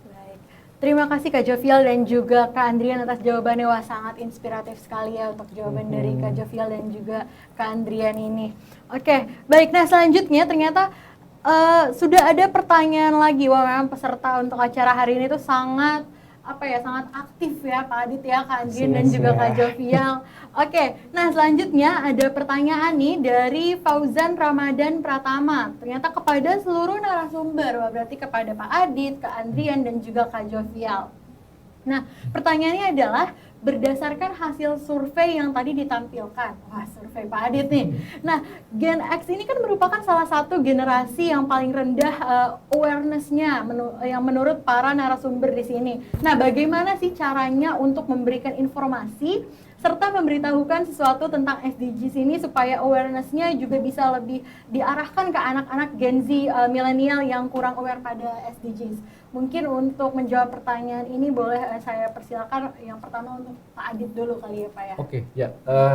Baik, Terima kasih Kak Jovial dan juga Kak Andrian atas jawabannya. Wah, sangat inspiratif sekali ya untuk jawaban dari Kak Jovial dan juga Kak Andrian ini. Oke, baik. Nah, selanjutnya ternyata sudah ada pertanyaan lagi. Wah, memang peserta untuk acara hari ini tuh sangat sangat aktif ya Pak Adit ya, Kak Andrian dan juga Kak Jovial. Oke, nah selanjutnya ada pertanyaan nih dari Fauzan Ramadan Pratama. Ternyata kepada seluruh narasumber, berarti kepada Pak Adit, Kak Andrian dan juga Kak Jovial. Nah, pertanyaannya adalah berdasarkan hasil survei yang tadi ditampilkan. Wah, survei Pak Adit nih. Nah, Gen X ini kan merupakan salah satu generasi yang paling rendah awareness-nya yang menurut para narasumber di sini. Nah, bagaimana sih caranya untuk memberikan informasi serta memberitahukan sesuatu tentang SDGs ini supaya awareness-nya juga bisa lebih diarahkan ke anak-anak Gen Z milenial yang kurang aware pada SDGs. Mungkin untuk menjawab pertanyaan ini boleh saya persilakan yang pertama untuk Pak Adit dulu kali ya Pak ya. Oke, ya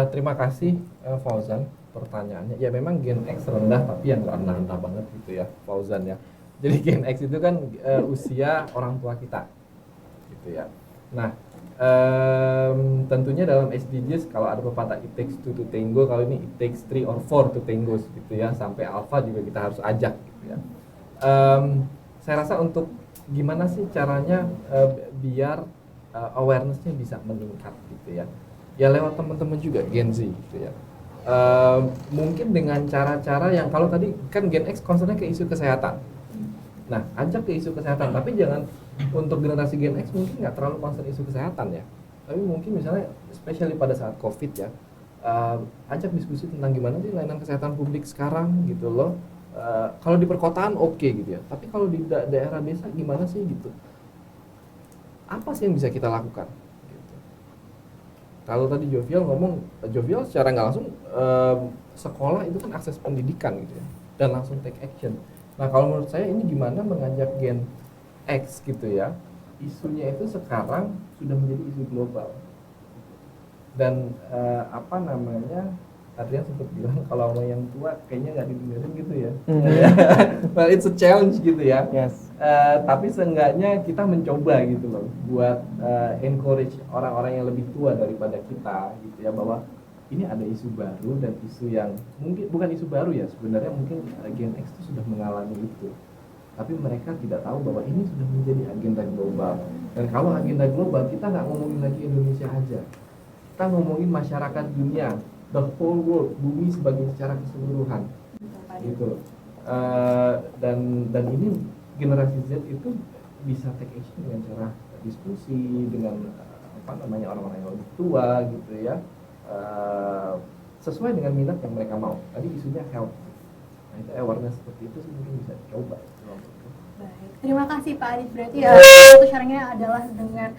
terima kasih Fauzan pertanyaannya. Ya memang Gen X rendah tapi yang rendah banget gitu ya Fauzan ya. Jadi Gen X itu kan usia orang tua kita gitu ya. Nah tentunya dalam SDGs kalau ada pepatah it takes two to tango, kalau ini it takes 3 or 4 to tango gitu ya, sampai alpha juga kita harus ajak gitu ya. Saya rasa untuk gimana sih caranya biar awareness-nya bisa meningkat gitu ya. Ya lewat teman-teman juga Gen Z gitu ya. Mungkin dengan cara-cara yang kalau tadi kan Gen X concernnya ke isu kesehatan. Nah, ajak ke isu kesehatan, tapi jangan untuk generasi Gen X mungkin nggak terlalu concern isu kesehatan ya. Tapi mungkin misalnya, especially pada saat COVID ya, ajak diskusi tentang gimana sih layanan kesehatan publik sekarang gitu loh. Kalau di perkotaan oke gitu ya, tapi kalau di daerah desa gimana sih gitu? Apa sih yang bisa kita lakukan? Gitu. Kalau tadi Jovial ngomong, Jovial secara nggak langsung sekolah itu kan akses pendidikan gitu ya, dan langsung take action. Nah kalau menurut saya ini gimana mengajak Gen X gitu ya, isunya itu sekarang sudah menjadi isu global. Dan Adrian sempat bilang kalau sama yang tua kayaknya nggak didengerin gitu ya. Well, it's a challenge gitu ya. Yes. Tapi seenggaknya kita mencoba gitu loh, buat encourage orang-orang yang lebih tua daripada kita gitu ya, bahwa ini ada isu baru dan isu yang mungkin bukan isu baru ya, sebenarnya mungkin Gen X itu sudah mengalami itu. Tapi mereka tidak tahu bahwa ini sudah menjadi agenda global. Dan kalau agenda global, kita nggak ngomongin lagi Indonesia aja. Kita ngomongin masyarakat dunia, the whole world, bumi sebagai secara keseluruhan, gitu. Dan ini generasi Z itu bisa take action dengan cara diskusi dengan orang-orang yang lebih tua, gitu ya, sesuai dengan minat yang mereka mau. Tadi isunya health, nah itu awareness seperti itu mungkin bisa dicoba. Baik, terima kasih Pak Adit. Berarti satu caranya adalah dengan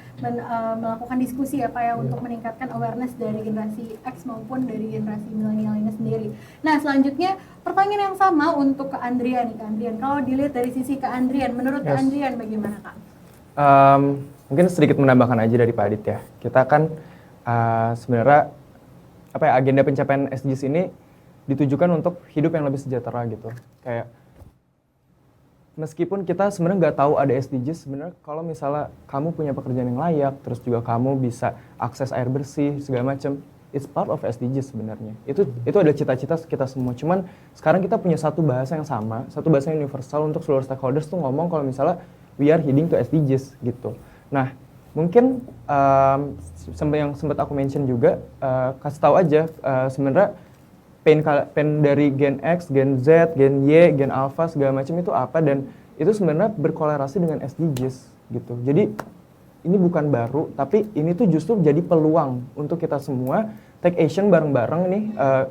melakukan diskusi ya Pak ya, untuk meningkatkan awareness dari generasi X maupun dari generasi milenial ini sendiri. Nah selanjutnya pertanyaan yang sama untuk Kak Andrian nih Kak Andrian. Kalau dilihat dari sisi Kak Andrian, menurut Kak Andrian bagaimana Kak? Mungkin sedikit menambahkan aja dari Pak Adit ya. Kita kan sebenarnya agenda pencapaian SDGs ini ditujukan untuk hidup yang lebih sejahtera gitu. Kayak meskipun kita sebenarnya nggak tahu ada SDGs, sebenarnya kalau misalnya kamu punya pekerjaan yang layak, terus juga kamu bisa akses air bersih segala macam, it's part of SDGs sebenarnya. Itu adalah cita-cita kita semua. Cuman sekarang kita punya satu bahasa yang sama, satu bahasa yang universal untuk seluruh stakeholders tuh ngomong kalau misalnya we are heading to SDGs gitu. Nah mungkin yang sempat aku mention juga, kasih tahu aja sebenarnya pain dari Gen X, Gen Z, Gen Y, Gen Alpha segala macam itu apa, dan itu sebenarnya berkolerasi dengan SDGs gitu. Jadi ini bukan baru, tapi ini tuh justru jadi peluang untuk kita semua take action bareng-bareng nih,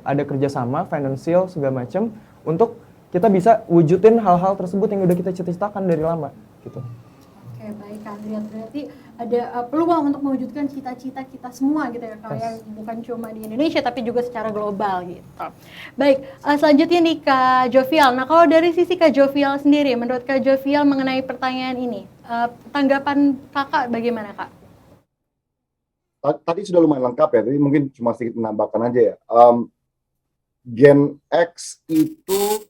ada kerjasama, financial segala macam untuk kita bisa wujudin hal-hal tersebut yang udah kita cita-citakan dari lama gitu. Oke, baik Kak Andrian, berarti ada peluang untuk mewujudkan cita-cita kita semua gitu ya, kalau yang bukan cuma di Indonesia tapi juga secara global gitu. Baik, selanjutnya nih Kak Jovial. Nah kalau dari sisi Kak Jovial sendiri, menurut Kak Jovial mengenai pertanyaan ini, tanggapan Kakak bagaimana Kak? Tadi sudah lumayan lengkap ya, tapi mungkin cuma sedikit menambahkan aja ya. Gen X itu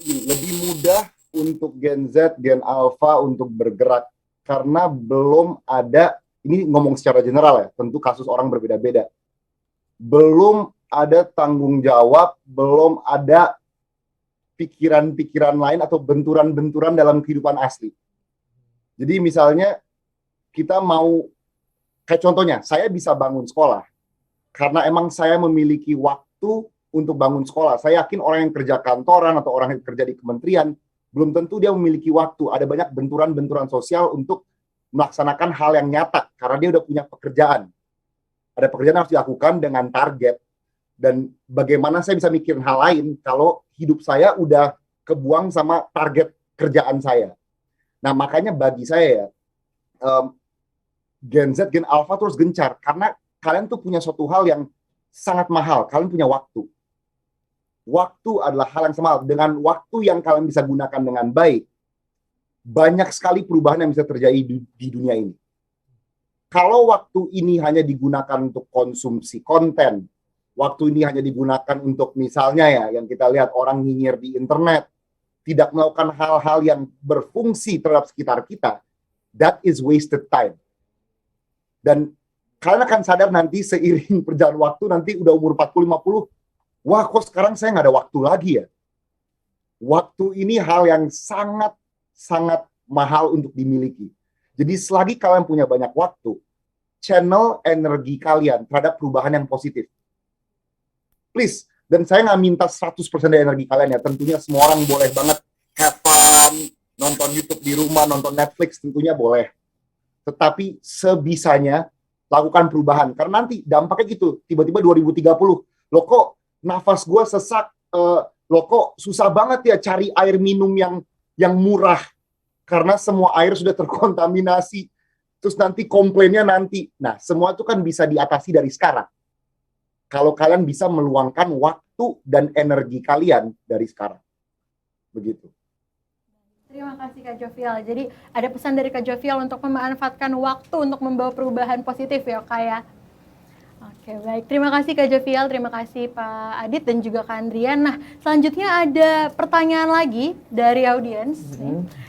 lebih mudah untuk Gen Z, Gen Alpha untuk bergerak karena belum ada, ini ngomong secara general ya, tentu kasus orang berbeda-beda. Belum ada tanggung jawab, belum ada pikiran-pikiran lain atau benturan-benturan dalam kehidupan asli. Jadi misalnya kita mau, kayak contohnya, saya bisa bangun sekolah karena emang saya memiliki waktu untuk bangun sekolah. Saya yakin orang yang kerja kantoran atau orang yang kerja di kementerian, belum tentu dia memiliki waktu. Ada banyak benturan-benturan sosial untuk melaksanakan hal yang nyata, karena dia udah punya pekerjaan. Ada pekerjaan yang harus dilakukan dengan target, dan bagaimana saya bisa mikirin hal lain kalau hidup saya udah kebuang sama target kerjaan saya. Nah, makanya bagi saya ya, Gen Z, Gen Alpha terus gencar, karena kalian tuh punya suatu hal yang sangat mahal, kalian punya waktu. Waktu adalah hal yang mahal. Dengan waktu yang kalian bisa gunakan dengan baik, banyak sekali perubahan yang bisa terjadi di dunia ini. Kalau waktu ini hanya digunakan untuk konsumsi konten, waktu ini hanya digunakan untuk misalnya ya, yang kita lihat orang nyinyir di internet, tidak melakukan hal-hal yang berfungsi terhadap sekitar kita, that is wasted time. Dan kalian akan sadar nanti seiring perjalanan waktu, nanti udah umur 40-50, wah kok sekarang saya nggak ada waktu lagi ya. Waktu ini hal yang sangat mahal untuk dimiliki. Jadi selagi kalian punya banyak waktu, channel energi kalian terhadap perubahan yang positif. Please, dan saya nggak minta 100% dari energi kalian ya, tentunya semua orang boleh banget have fun, nonton YouTube di rumah, nonton Netflix, tentunya boleh. Tetapi sebisanya lakukan perubahan, karena nanti dampaknya gitu, tiba-tiba 2030, loh kok nafas gue sesak, loh kok susah banget ya cari air minum yang murah, karena semua air sudah terkontaminasi, terus nanti komplainnya nanti. Nah, semua itu kan bisa diatasi dari sekarang. Kalau kalian bisa meluangkan waktu dan energi kalian dari sekarang. Begitu. Terima kasih Kak Jovial. Jadi ada pesan dari Kak Jovial untuk memanfaatkan waktu untuk membawa perubahan positif ya Kak ya. Oke baik, terima kasih Kak Jovial, terima kasih Pak Adit dan juga Kak Andrian. Nah selanjutnya ada pertanyaan lagi dari audiens.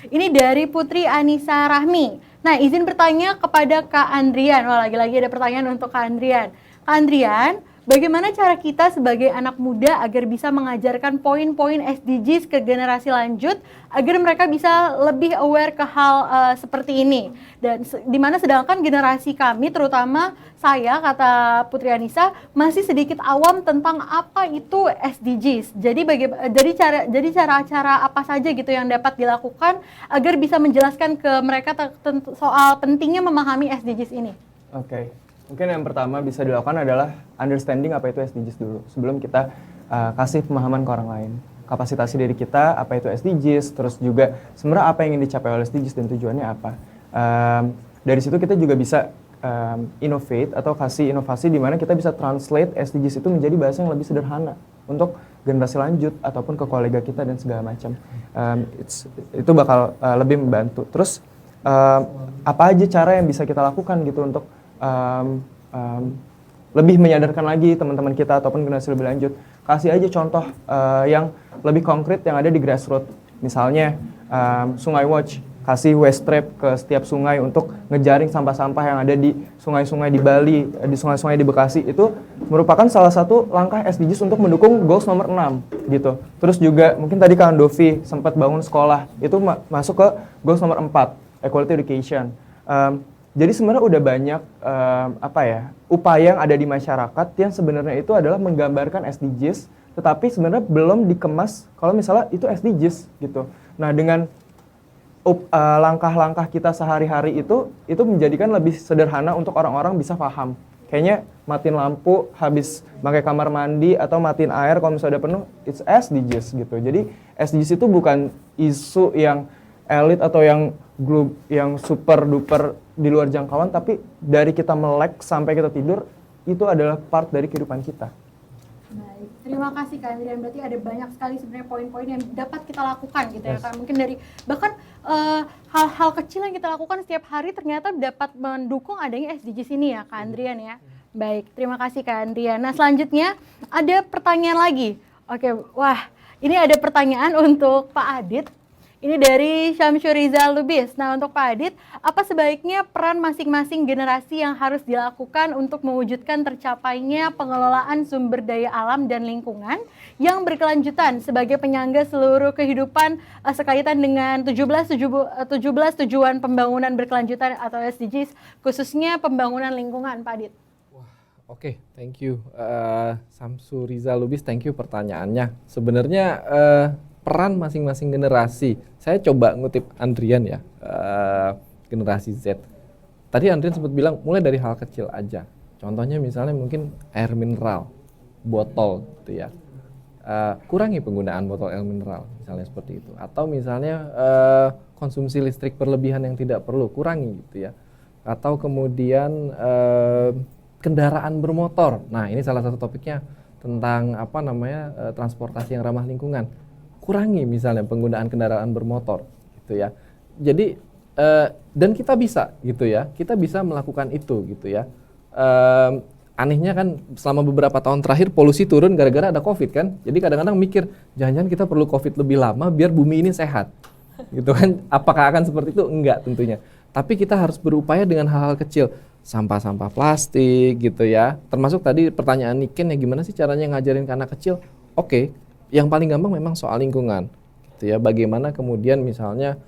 Ini dari Putri Anissa Rahmi. Nah izin bertanya kepada Kak Andrian. Wah lagi-lagi ada pertanyaan untuk Kak Andrian. Kak Andrian, bagaimana cara kita sebagai anak muda agar bisa mengajarkan poin-poin SDGs ke generasi lanjut agar mereka bisa lebih aware ke hal seperti ini? Dan di mana sedangkan generasi kami, terutama saya, kata Putri Anissa, masih sedikit awam tentang apa itu SDGs. Jadi cara-cara apa saja gitu yang dapat dilakukan agar bisa menjelaskan ke mereka soal pentingnya memahami SDGs ini? Oke. Mungkin yang pertama bisa dilakukan adalah understanding apa itu SDGs dulu, sebelum kita kasih pemahaman ke orang lain. Kapasitasi diri kita, apa itu SDGs, terus juga sebenarnya apa yang ingin dicapai oleh SDGs dan tujuannya apa. Dari situ kita juga bisa innovate atau kasih inovasi di mana kita bisa translate SDGs itu menjadi bahasa yang lebih sederhana untuk generasi lanjut ataupun ke kolega kita dan segala macam. Itu bakal lebih membantu. Terus apa aja cara yang bisa kita lakukan gitu untuk lebih menyadarkan lagi teman-teman kita ataupun generasi lebih lanjut. Kasih aja contoh yang lebih konkret yang ada di grassroots. Misalnya Sungai Watch, kasih waste trap ke setiap sungai untuk ngejaring sampah-sampah yang ada di sungai-sungai di Bali, di sungai-sungai di Bekasi. Itu merupakan salah satu langkah SDGs untuk mendukung goals nomor 6 gitu. Terus juga mungkin tadi Kak Andovi sempat bangun sekolah, itu masuk ke goals nomor 4, equality education. Jadi sebenarnya udah banyak upaya yang ada di masyarakat yang sebenarnya itu adalah menggambarkan SDGs, tetapi sebenarnya belum dikemas kalau misalnya itu SDGs gitu. Nah dengan langkah-langkah kita sehari-hari itu menjadikan lebih sederhana untuk orang-orang bisa paham. Kayaknya matiin lampu habis pakai kamar mandi atau matiin air kalau misalnya udah penuh, it's SDGs gitu. Jadi SDGs itu bukan isu yang elit atau yang super duper di luar jangkauan, tapi dari kita melek sampai kita tidur itu adalah part dari kehidupan kita. Baik, terima kasih Kak Andrian. Berarti ada banyak sekali sebenarnya poin-poin yang dapat kita lakukan gitu ya Kak. Mungkin dari bahkan hal-hal kecil yang kita lakukan setiap hari ternyata dapat mendukung adanya SDGs ini ya Kak Andrian ya. Baik, terima kasih Kak Andrian. Nah selanjutnya ada pertanyaan lagi. Oke, wah ini ada pertanyaan untuk Pak Adit. Ini dari Syamsur Rizal Lubis. Nah, untuk Pak Adit, apa sebaiknya peran masing-masing generasi yang harus dilakukan untuk mewujudkan tercapainya pengelolaan sumber daya alam dan lingkungan yang berkelanjutan sebagai penyangga seluruh kehidupan sekaitan dengan 17 tujuan pembangunan berkelanjutan atau SDGs, khususnya pembangunan lingkungan, Pak Adit? Oke, thank you. Syamsur Rizal Lubis, thank you pertanyaannya. Sebenarnya peran masing-masing generasi, saya coba ngutip Andrian ya, generasi Z. Tadi Andrian sempat bilang mulai dari hal kecil aja. Contohnya misalnya mungkin air mineral, botol gitu ya. Kurangi penggunaan botol air mineral, misalnya seperti itu. Atau misalnya konsumsi listrik berlebihan yang tidak perlu, kurangi gitu ya. Atau kemudian kendaraan bermotor. Nah, ini salah satu topiknya tentang transportasi yang ramah lingkungan. Kurangi misalnya penggunaan kendaraan bermotor gitu ya. Jadi dan kita bisa gitu ya. Kita bisa melakukan itu gitu ya. Anehnya kan selama beberapa tahun terakhir polusi turun gara-gara ada Covid kan. Jadi kadang-kadang mikir jangan-jangan kita perlu Covid lebih lama biar bumi ini sehat. Gitu kan. Apakah akan seperti itu? Enggak tentunya. Tapi kita harus berupaya dengan hal-hal kecil. Sampah-sampah plastik gitu ya. Termasuk tadi pertanyaan Niken ya, gimana sih caranya ngajarin ke anak kecil? Oke, yang paling gampang memang soal lingkungan gitu ya. Bagaimana kemudian misalnya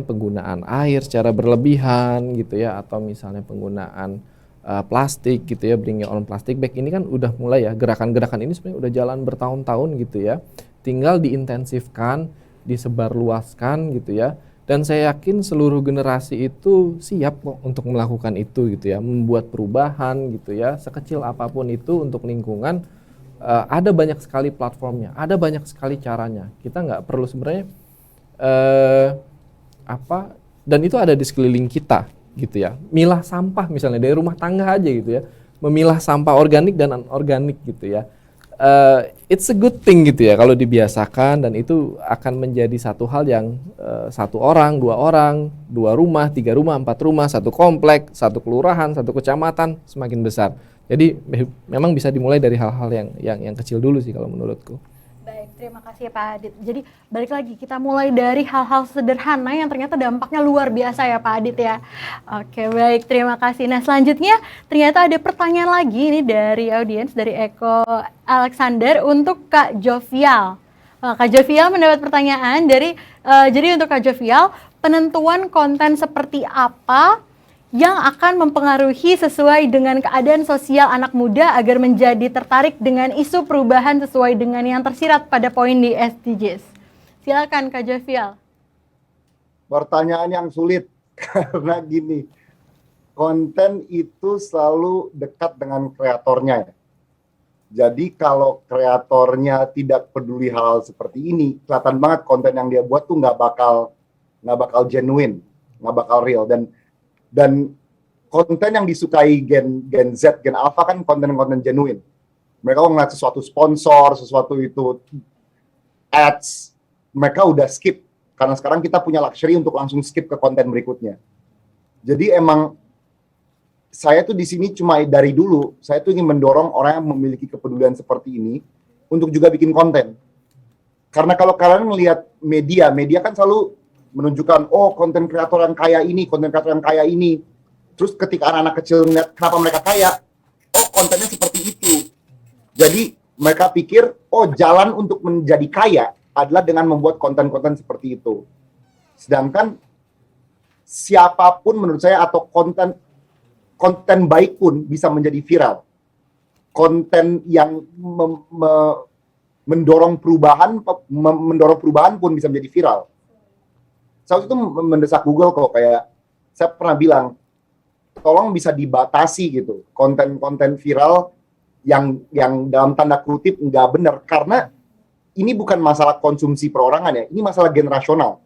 penggunaan air secara berlebihan gitu ya, atau misalnya penggunaan plastik gitu ya, bring your own plastic bag. Ini kan udah mulai ya, gerakan-gerakan ini sebenarnya udah jalan bertahun-tahun gitu ya. Tinggal diintensifkan, disebarluaskan gitu ya. Dan saya yakin seluruh generasi itu siap kok untuk melakukan itu gitu ya, membuat perubahan gitu ya, sekecil apapun itu untuk lingkungan. Ada banyak sekali platformnya, ada banyak sekali caranya. Kita nggak perlu sebenarnya dan itu ada di sekeliling kita gitu ya. Milah sampah misalnya dari rumah tangga aja gitu ya, memilah sampah organik dan anorganik gitu ya. It's a good thing gitu ya kalau dibiasakan, dan itu akan menjadi satu hal yang satu orang, dua rumah, 3 rumah, 4 rumah, satu komplek, satu kelurahan, satu kecamatan semakin besar. Jadi memang bisa dimulai dari hal-hal yang kecil dulu sih kalau menurutku. Baik, terima kasih ya Pak Adit. Jadi balik lagi, kita mulai dari hal-hal sederhana yang ternyata dampaknya luar biasa ya Pak Adit ya. Oke, baik, terima kasih. Nah, selanjutnya ternyata ada pertanyaan lagi ini dari audiens, dari Eko Alexander untuk Kak Jovial. Kak Jovial mendapat pertanyaan jadi untuk Kak Jovial, penentuan konten seperti apa yang akan mempengaruhi sesuai dengan keadaan sosial anak muda agar menjadi tertarik dengan isu perubahan sesuai dengan yang tersirat pada poin di SDGs. Silakan Kak Jovial. Pertanyaan yang sulit karena gini, konten itu selalu dekat dengan kreatornya. Jadi kalau kreatornya tidak peduli hal seperti ini, kelihatan banget konten yang dia buat tuh nggak bakal genuine, nggak bakal real. Dan konten yang disukai Gen Z, Gen Alpha kan konten-konten genuine. Mereka kalau ngeliat sesuatu sponsor, sesuatu itu ads, mereka udah skip. Karena sekarang kita punya luxury untuk langsung skip ke konten berikutnya. Jadi emang saya tuh di sini cuma dari dulu, saya tuh ingin mendorong orang yang memiliki kepedulian seperti ini untuk juga bikin konten. Karena kalau kalian melihat media kan selalu menunjukkan, oh konten kreator yang kaya ini, konten kreator yang kaya ini. Terus ketika anak-anak kecil melihat kenapa mereka kaya, oh kontennya seperti itu. Jadi mereka pikir, oh jalan untuk menjadi kaya adalah dengan membuat konten-konten seperti itu. Sedangkan siapapun menurut saya, atau konten baik pun bisa menjadi viral. Konten yang mendorong perubahan pun bisa menjadi viral. Saya itu mendesak Google kok, kayak saya pernah bilang, tolong bisa dibatasi gitu konten-konten viral yang dalam tanda kutip nggak benar, karena ini bukan masalah konsumsi perorangan ya, ini masalah generasional.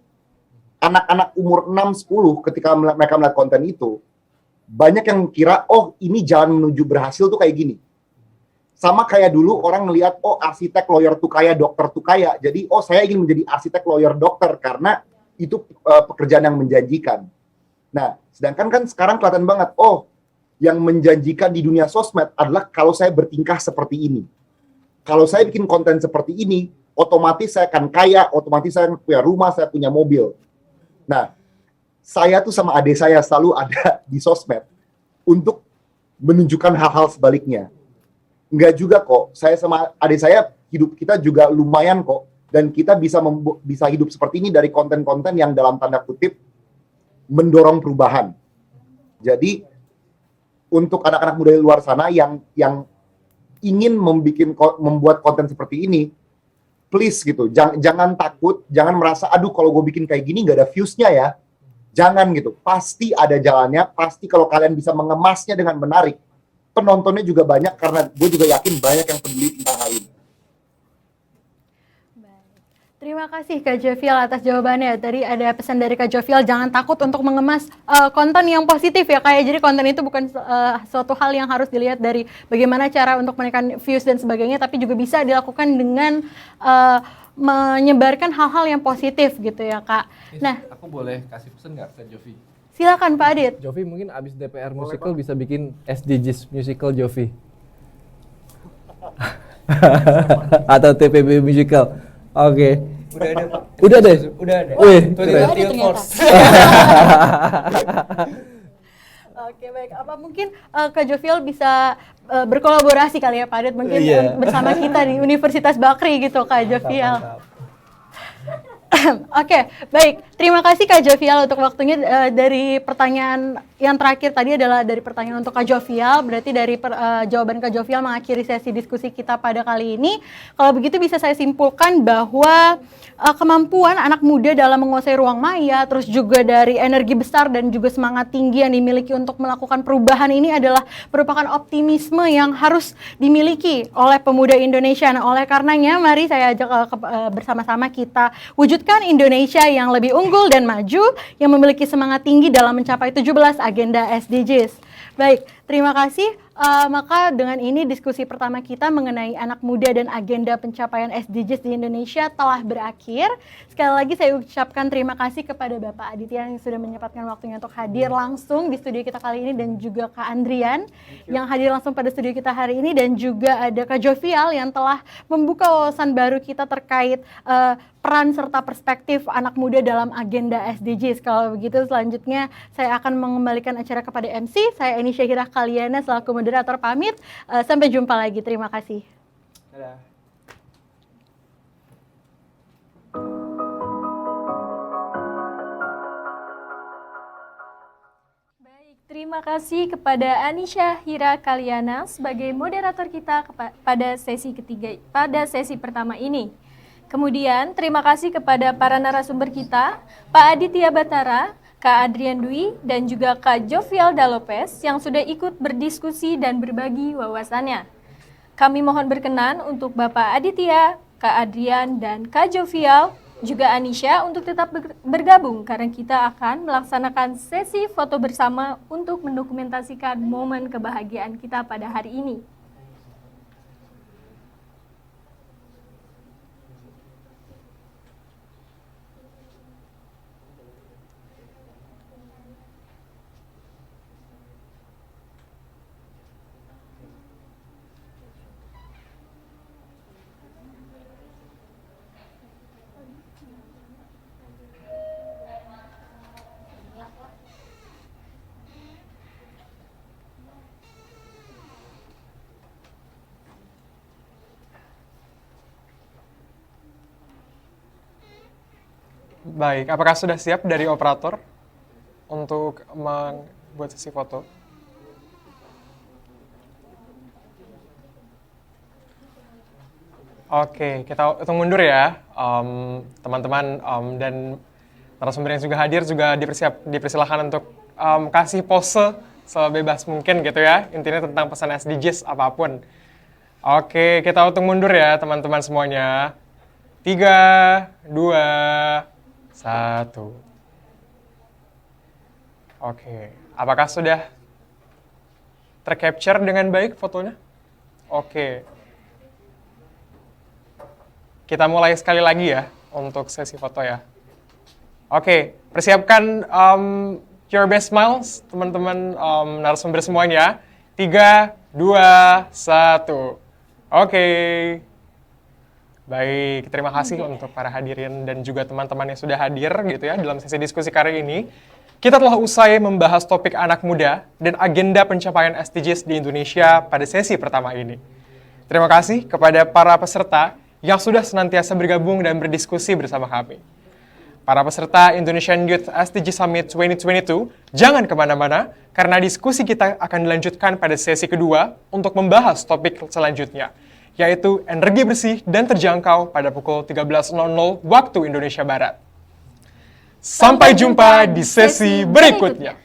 Anak-anak umur 6-10 ketika mereka melihat konten itu, banyak yang kira, oh ini jalan menuju berhasil tuh kayak gini. Sama kayak dulu orang ngelihat, oh arsitek, lawyer tuh kaya, dokter tuh kaya, jadi oh saya ingin menjadi arsitek, lawyer, dokter karena itu pekerjaan yang menjanjikan. Nah, sedangkan kan sekarang kelihatan banget, oh, yang menjanjikan di dunia sosmed adalah kalau saya bertingkah seperti ini. Kalau saya bikin konten seperti ini, otomatis saya akan kaya, otomatis saya punya rumah, saya punya mobil. Nah, saya tuh sama adik saya selalu ada di sosmed untuk menunjukkan hal-hal sebaliknya. Enggak juga kok, saya sama adik saya hidup kita juga lumayan kok, dan kita bisa hidup seperti ini dari konten-konten yang dalam tanda kutip mendorong perubahan. Jadi untuk anak-anak muda di luar sana yang ingin membuat konten seperti ini, please gitu, jangan takut, jangan merasa aduh kalau gue bikin kayak gini nggak ada views-nya ya. Jangan gitu, pasti ada jalannya, pasti kalau kalian bisa mengemasnya dengan menarik, penontonnya juga banyak karena gue juga yakin banyak yang peduli tentang hal ini. Terima kasih Kak Jovial atas jawabannya. Tadi ada pesan dari Kak Jovial, jangan takut untuk mengemas konten yang positif ya Kak. Jadi konten itu bukan suatu hal yang harus dilihat dari bagaimana cara untuk menaikkan views dan sebagainya, tapi juga bisa dilakukan dengan menyebarkan hal-hal yang positif gitu ya Kak. Nah, aku boleh kasih pesan nggak ke Jovi? Silakan Pak Adit. Jovi mungkin abis DPR musical bisa bikin SDGs musical Jovi. Atau TPB musical. Oke. Udah ada, Pak. Udah deh. Udah ada. Wih, keren. Force. Oke, baik. Apa mungkin Kak Jovial bisa berkolaborasi kali ya Pak Adit mungkin bersama kita di Universitas Bakri gitu Kak Jovial. Oke, baik. Terima kasih Kak Jovial untuk waktunya. Dari pertanyaan yang terakhir tadi adalah dari pertanyaan untuk Kak Jovial. Berarti dari jawaban Kak Jovial mengakhiri sesi diskusi kita pada kali ini. Kalau begitu bisa saya simpulkan bahwa kemampuan anak muda dalam menguasai ruang maya, terus juga dari energi besar dan juga semangat tinggi yang dimiliki untuk melakukan perubahan ini adalah merupakan optimisme yang harus dimiliki oleh pemuda Indonesia. Nah, oleh karenanya mari saya ajak bersama-sama kita wujudkan Indonesia yang lebih unggul dan maju, yang memiliki semangat tinggi dalam mencapai 17 agenda SDGs. Baik, terima kasih. Maka dengan ini diskusi pertama kita mengenai anak muda dan agenda pencapaian SDGs di Indonesia telah berakhir. Sekali lagi saya ucapkan terima kasih kepada Bapak Aditya yang sudah menyempatkan waktunya untuk hadir langsung di studio kita kali ini, dan juga Kak Andrian yang hadir langsung pada studio kita hari ini, dan juga ada Kak Jovial yang telah membuka wawasan baru kita terkait peran serta perspektif anak muda dalam agenda SDGs. Kalau begitu selanjutnya saya akan mengembalikan acara kepada MC. Saya Eni Syahirah Kaliana selaku moderator pamit. Sampai jumpa lagi. Terima kasih. Dadah. Baik, terima kasih kepada Anisha Hira Kaliana sebagai moderator kita pada sesi ketiga, pada sesi pertama ini. Kemudian terima kasih kepada para narasumber kita, Pak Aditya Batara, Kak Adrian Dwi, dan juga Kak Jovial Dalopes yang sudah ikut berdiskusi dan berbagi wawasannya. Kami mohon berkenan untuk Bapak Aditya, Kak Adrian, dan Kak Jovial, juga Anisha untuk tetap bergabung karena kita akan melaksanakan sesi foto bersama untuk mendokumentasikan momen kebahagiaan kita pada hari ini. Baik, apakah sudah siap dari operator untuk membuat sesi foto? Oke, kita hitung mundur ya, teman-teman, dan narasumber yang juga hadir juga dipersilahkan untuk kasih pose sebebas mungkin gitu ya, intinya tentang pesan SDGs apapun. Oke, kita hitung mundur ya teman-teman semuanya. 3, 2, 1. Oke, apakah sudah tercapture dengan baik fotonya? Oke. Kita mulai sekali lagi ya untuk sesi foto ya. Oke, persiapkan your best smiles teman-teman narasumber semuanya. 3, 2, 1. Oke. Baik, terima kasih untuk para hadirin dan juga teman-teman yang sudah hadir gitu ya dalam sesi diskusi kali ini. Kita telah usai membahas topik anak muda dan agenda pencapaian SDGs di Indonesia pada sesi pertama ini. Terima kasih kepada para peserta yang sudah senantiasa bergabung dan berdiskusi bersama kami. Para peserta Indonesian Youth SDG Summit 2022, jangan kemana-mana karena diskusi kita akan dilanjutkan pada sesi kedua untuk membahas topik selanjutnya, yaitu energi bersih dan terjangkau pada pukul 13.00 waktu Indonesia Barat. Sampai jumpa di sesi berikutnya.